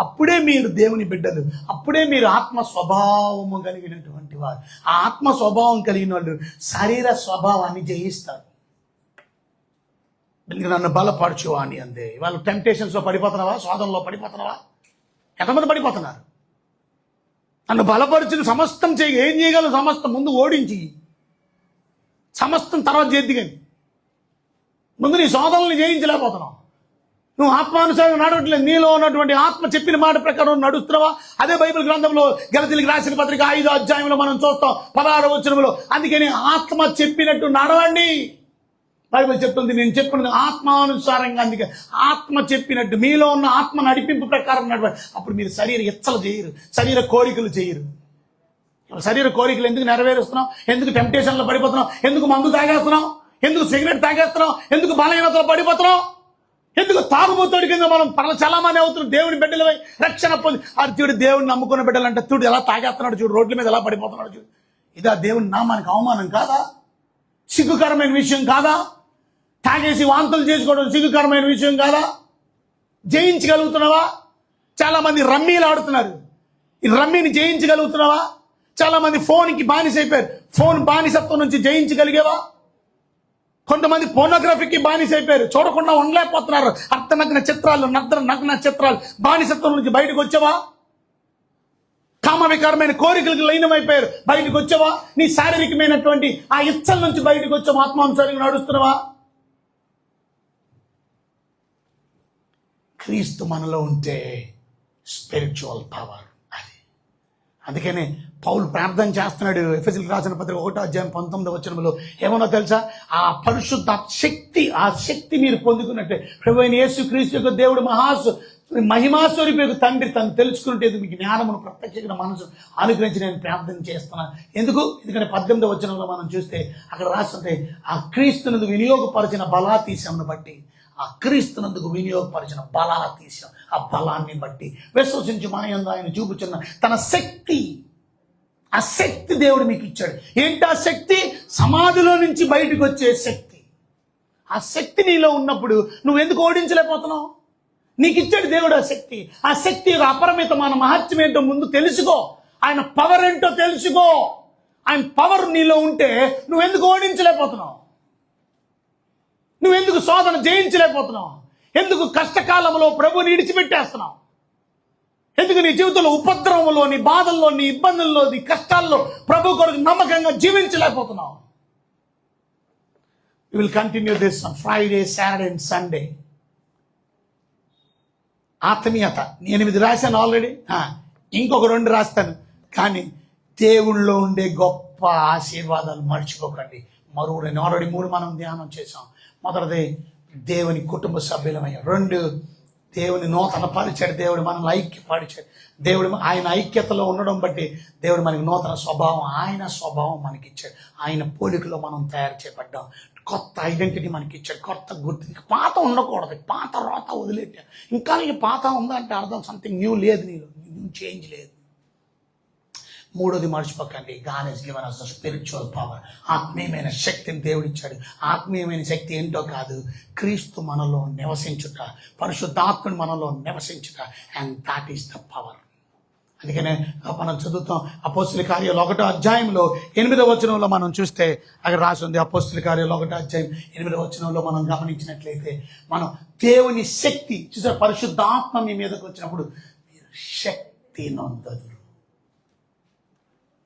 అప్పుడే మీరు దేవుని బిడ్డలు, అప్పుడే మీరు ఆత్మ స్వభావము కలిగినటువంటి వారు. ఆ ఆత్మ స్వభావం కలిగిన వాళ్ళు శరీర స్వభావాన్ని జయిస్తారు. నన్ను బలపరచు అని అందే. వాళ్ళు టెంప్టేషన్స్లో పడిపోతున్నావా? శోధనలో పడిపోతున్నావా? ఎంతమంది పడిపోతున్నారు? నన్ను బలపరచుని సమస్తం ఏం చేయగలరు? సమస్తం ముందు ఓడించి, సమస్తం తర్వాత చేద్దిగాని ముందు నీ శోధనల్ని జయించలేకపోతున్నావు. నువ్వు ఆత్మానుసారంగా నడవట్లేదు. నీలో ఉన్నటువంటి ఆత్మ చెప్పిన మాట ప్రకారం నడుస్తున్నావా? అదే బైబిల్ గ్రంథంలో గలతీయులకు రాసిన పత్రిక 5వ అధ్యాయంలో మనం చూస్తాం 16వ వచనంలో. అందుకని ఆత్మ చెప్పినట్టు నడవండి. బైబిల్ చెప్తుంది, నేను చెప్పినది ఆత్మానుసారంగా. అందుకే ఆత్మ చెప్పినట్టు మీలో ఉన్న ఆత్మ నడిపింపు ప్రకారం నడవండి. అప్పుడు మీరు శరీర ఇచ్చలు చేయరు, శరీర కోరికలు చేయరు. శరీర కోరికలు ఎందుకు నెరవేరుస్తున్నాం? ఎందుకు టెంప్టేషన్లో పడిపోతున్నాం? ఎందుకు మందు తాగేస్తున్నాం? ఎందుకు సిగరెట్ తాగేస్తున్నాం? ఎందుకు బలహీనతలో పడిపోతున్నాం? ఎందుకు తాగుబోతుడి కింద మనం చలామణి అవుతున్నాం? దేవుని బిడ్డలపై రక్షణ పొంది చూడు, దేవుడిని నమ్ముకున్న బిడ్డలంటే చూడు ఎలా తాగేస్తున్నాడు, చూడు రోడ్ల మీద ఎలా పడిపోతున్నాడు చూడు. ఇదా దేవుని నామానికి అవమానం కాదా? సిగ్గుకరమైన విషయం కాదా? తాగేసి వాంతులు చేసుకోవడం సిగ్గుకరమైన విషయం కాదా? జయించగలుగుతున్నావా? చాలా మంది రమ్మీలు ఆడుతున్నారు. ఈ రమ్మీని జయించగలుగుతున్నావా? చాలా మంది ఫోన్కి బానిస అయిపోయారు. ఫోన్ బానిసత్వం నుంచి జయించగలిగేవా? కొంతమంది పోర్నోగ్రఫీకి బానిస అయిపోయారు, చూడకుండా ఉండలేకపోతున్నారు. అర్ధనగ్న చిత్రాలు, నగ్న చిత్రాలు, బానిసత్వం నుంచి బయటకు వచ్చావా? కామ వికారమైన కోరికలకు లీనమైపోయారు, బయటకు వచ్చావా? నీ శారీరకమైనటువంటి ఆ ఇచ్చల నుంచి బయటకు వచ్చావా? ఆత్మానుసారంగా నడుస్తున్నావా? క్రీస్తు మనలో ఉంటే స్పిరిచువల్ పవర్ అది. అందుకనే పౌలు ప్రార్థన చేస్తున్నాడు. ఎఫెసీయులకు రాసిన పత్రిక 1వ అధ్యాయం 19వ వచనంలో ఏమన్నా తెలుసా? ఆ పరిశుద్ధ శక్తి, ఆ శక్తి మీరు పొందుకున్నట్టే ప్రభువైన యేసుక్రీస్తు యొక్క దేవుడు మహిమాస్వరూపి తండ్రి తను తెలుసుకున్నట్టు మీకు జ్ఞానమును ప్రత్యక్షంగా మనసు అనుగ్రహించి నేను ప్రార్థన చేస్తున్నాను. ఎందుకంటే 18వ వచనంలో మనం చూస్తే అక్కడ రాస్తుంటే ఆ క్రీస్తునందుకు వినియోగపరిచిన బలాతీశమును బట్టి, ఆ క్రీస్తునందుకు వినియోగపరిచిన బలాతీశం, ఆ బలాన్ని బట్టి విశ్వసించి మన యందు ఆయన చూపుచున్న తన శక్తి, ఆ శక్తి దేవుడు మీకు ఇచ్చాడు. ఏంటి ఆ శక్తి? సమాధిలో నుంచి బయటకు వచ్చే శక్తి. ఆ శక్తి నీలో ఉన్నప్పుడు నువ్వు ఎందుకు ఓడించలేకపోతున్నావు? నీకు ఇచ్చాడు దేవుడు ఆ శక్తి. ఆ శక్తి యొక్క అపరిమితమైన మహత్యం ఏంటో ముందు తెలుసుకో. ఆయన పవర్ ఏంటో తెలుసుకో. ఆయన పవర్ నీలో ఉంటే నువ్వెందుకు ఓడించలేకపోతున్నావు? నువ్వెందుకు శోధన జయించలేకపోతున్నావు? ఎందుకు కష్టకాలంలో ప్రభుని విడిచిపెట్టేస్తున్నావు? ఎందుకు నీ జీవితంలో ఉపద్రవంలో, నీ బాధల్లో, నీ ఇబ్బందుల్లో, నీ కష్టాల్లో ప్రభు కొరకు నమ్మకంగా జీవించలేకపోతున్నావు? You will continue this on Friday, Saturday and Sunday. ఆత్మీయత 8 రాశాను ఆల్రెడీ, ఇంకొక 2 రాస్తాను. కానీ దేవుళ్ళలో ఉండే గొప్ప ఆశీర్వాదాలు మర్చిపోకండి. మరువులని ఆల్రెడీ 3 మనం ధ్యానం చేసాం. మొదటిది దేవుని కుటుంబ సభ్యులమయ్యాం. 2 దేవుని నూతన పరిచాడు. దేవుడు మనల్ని ఐక్యపరిచాడు. దేవుడు ఆయన ఐక్యతలో ఉండడం బట్టి దేవుడు మనకి నూతన స్వభావం, ఆయన స్వభావం మనకి ఇచ్చాడు. ఆయన పోలికలో మనం తయారు చేయబడ్డాం. కొత్త ఐడెంటిటీ మనకి ఇచ్చాడు, కొత్త గుర్తు. పాత ఉండకూడదు, పాత రోత వదిలేట్టాడు. ఇంకా నీకు పాత ఉందంటే అర్థం సంథింగ్ న్యూ లేదు, నీలో న్యూ చేంజ్ లేదు. మూడోది మర్చిపోకండి, God has given us the spiritual power. ఆత్మీయమైన శక్తిని దేవుడిచ్చాడు. ఆత్మీయమైన శక్తి ఏంటో కాదు, క్రీస్తు మనలో నివసించుట, పరిశుద్ధాత్ముడు మనలో నివసించుట, and that is the power. అందుకనే మనం చదువుతాం అపోస్తుల కార్యాలు 1వ అధ్యాయంలో 8వ వచనంలో మనం చూస్తే అక్కడ రాసి ఉంది. అపోస్తుల కార్యాలు 1వ అధ్యాయం 8వ వచనంలో మనం గమనించినట్లయితే మనం దేవుని శక్తి చూసే, పరిశుద్ధాత్మ మీ మీదకి వచ్చినప్పుడు మీరు శక్తి నొందదురు.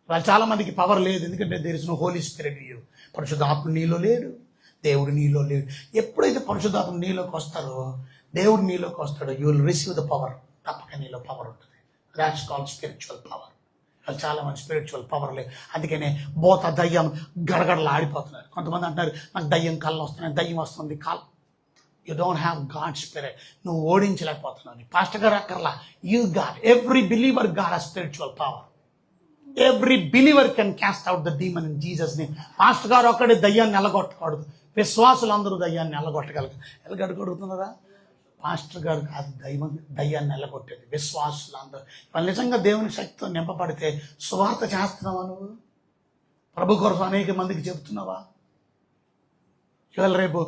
వాళ్ళు చాలా మందికి పవర్ లేదు, ఎందుకంటే there is no holy spirit in you. పరిశుద్ధాత్మ నీలో లేడు, దేవుడు నీలో లేడు. ఎప్పుడైతే పరిశుద్ధాత్మ నీలోకి వస్తారో, దేవుడు నీలోకి వస్తాడో, you will receive the power. తప్పక నీలో పవర్ ఉంటుంది. That's called spiritual power. వాళ్ళు చాలా మంది స్పిరిచువల్ పవర్ లేదు. అందుకనే బోత దయ్యం గడగడలు ఆడిపోతున్నారు. కొంతమంది అంటారు నాకు దయ్యం కళ్ళు వస్తున్నాయి, దయ్యం వస్తుంది call. You don't have God spirit. నువ్వు ఓడించలేకపోతున్నావు. పాస్టర్ గారు అక్కర్లా, you God, every believer got a spiritual power. Every believer can caste out the demon in Jesus name. Pastor గారు ఒక్కడే దయ్యాన్ని ఎల్లగొట్టకూడదు, విశ్వాసులందరూ దయ్యాన్ని ఎల్లగొట్టగలరు. ఎల్లగొడుతున్నారా? పాస్టర్ గారు కాదు దయ్యాన్ని ఎల్లగొట్టేది, విశ్వాసులందరూ. వాళ్ళు నిజంగా దేవుని శక్తితో నింపబడితే సువార్త చేస్తున్నావా? నువ్వు ప్రభు కొరకు అనేక మందికి చెప్తున్నావా? ఇవాళ రేపు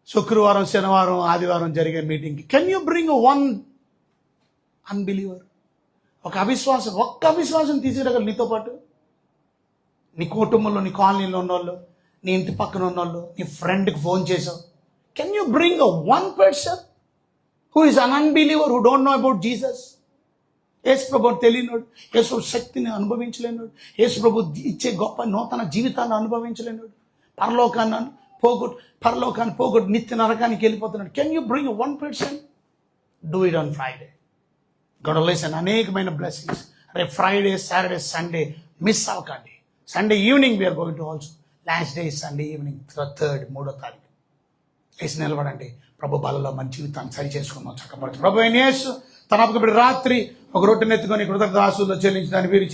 శుక్రవారం, శనివారం, ఆదివారం జరిగే మీటింగ్కి can you bring one unbeliever? ఒక్క అవిశ్వాసం తీసుకురాగలరు నీతో పాటు. నీ కుటుంబంలో, నీ కాలనీలో ఉన్నోళ్ళు, నీ ఇంటి పక్కన ఉన్నోళ్ళు, నీ ఫ్రెండ్కి ఫోన్ చేసావు. Can you bring one person who is an unbeliever, who don't know about Jesus? యేసు ప్రభు తెలియనోడు, యేసు శక్తిని అనుభవించలేనోడు, యేసు ప్రభు ఇచ్చే గొప్ప నూతన జీవితాన్ని అనుభవించలేనోడు, పరలోకాన్ని పోగొట్టు నిత్య నరకానికి వెళ్ళిపోతున్నాడు. Can you bring one person? Do it on Friday. God will listen. అనేకమైన బ్లెస్సింగ్స్. రేపు ఫ్రైడే, సాటర్డే, సండే మిస్ అవ్వకండి. Sunday evening we're going to also. Last day Sunday evening 3వ తారీఖు. లేచి నిలబడండి. ప్రభు బలలో మన జీవితాన్ని సరి చేసుకుందాం, చక్కపరచు. ప్రభు అయిన యేసు తన రాత్రి ఒక రొట్టెనెత్తుకొని కృతజ్ఞతాస్తుతులు చెల్లించి దాన్ని విరిచి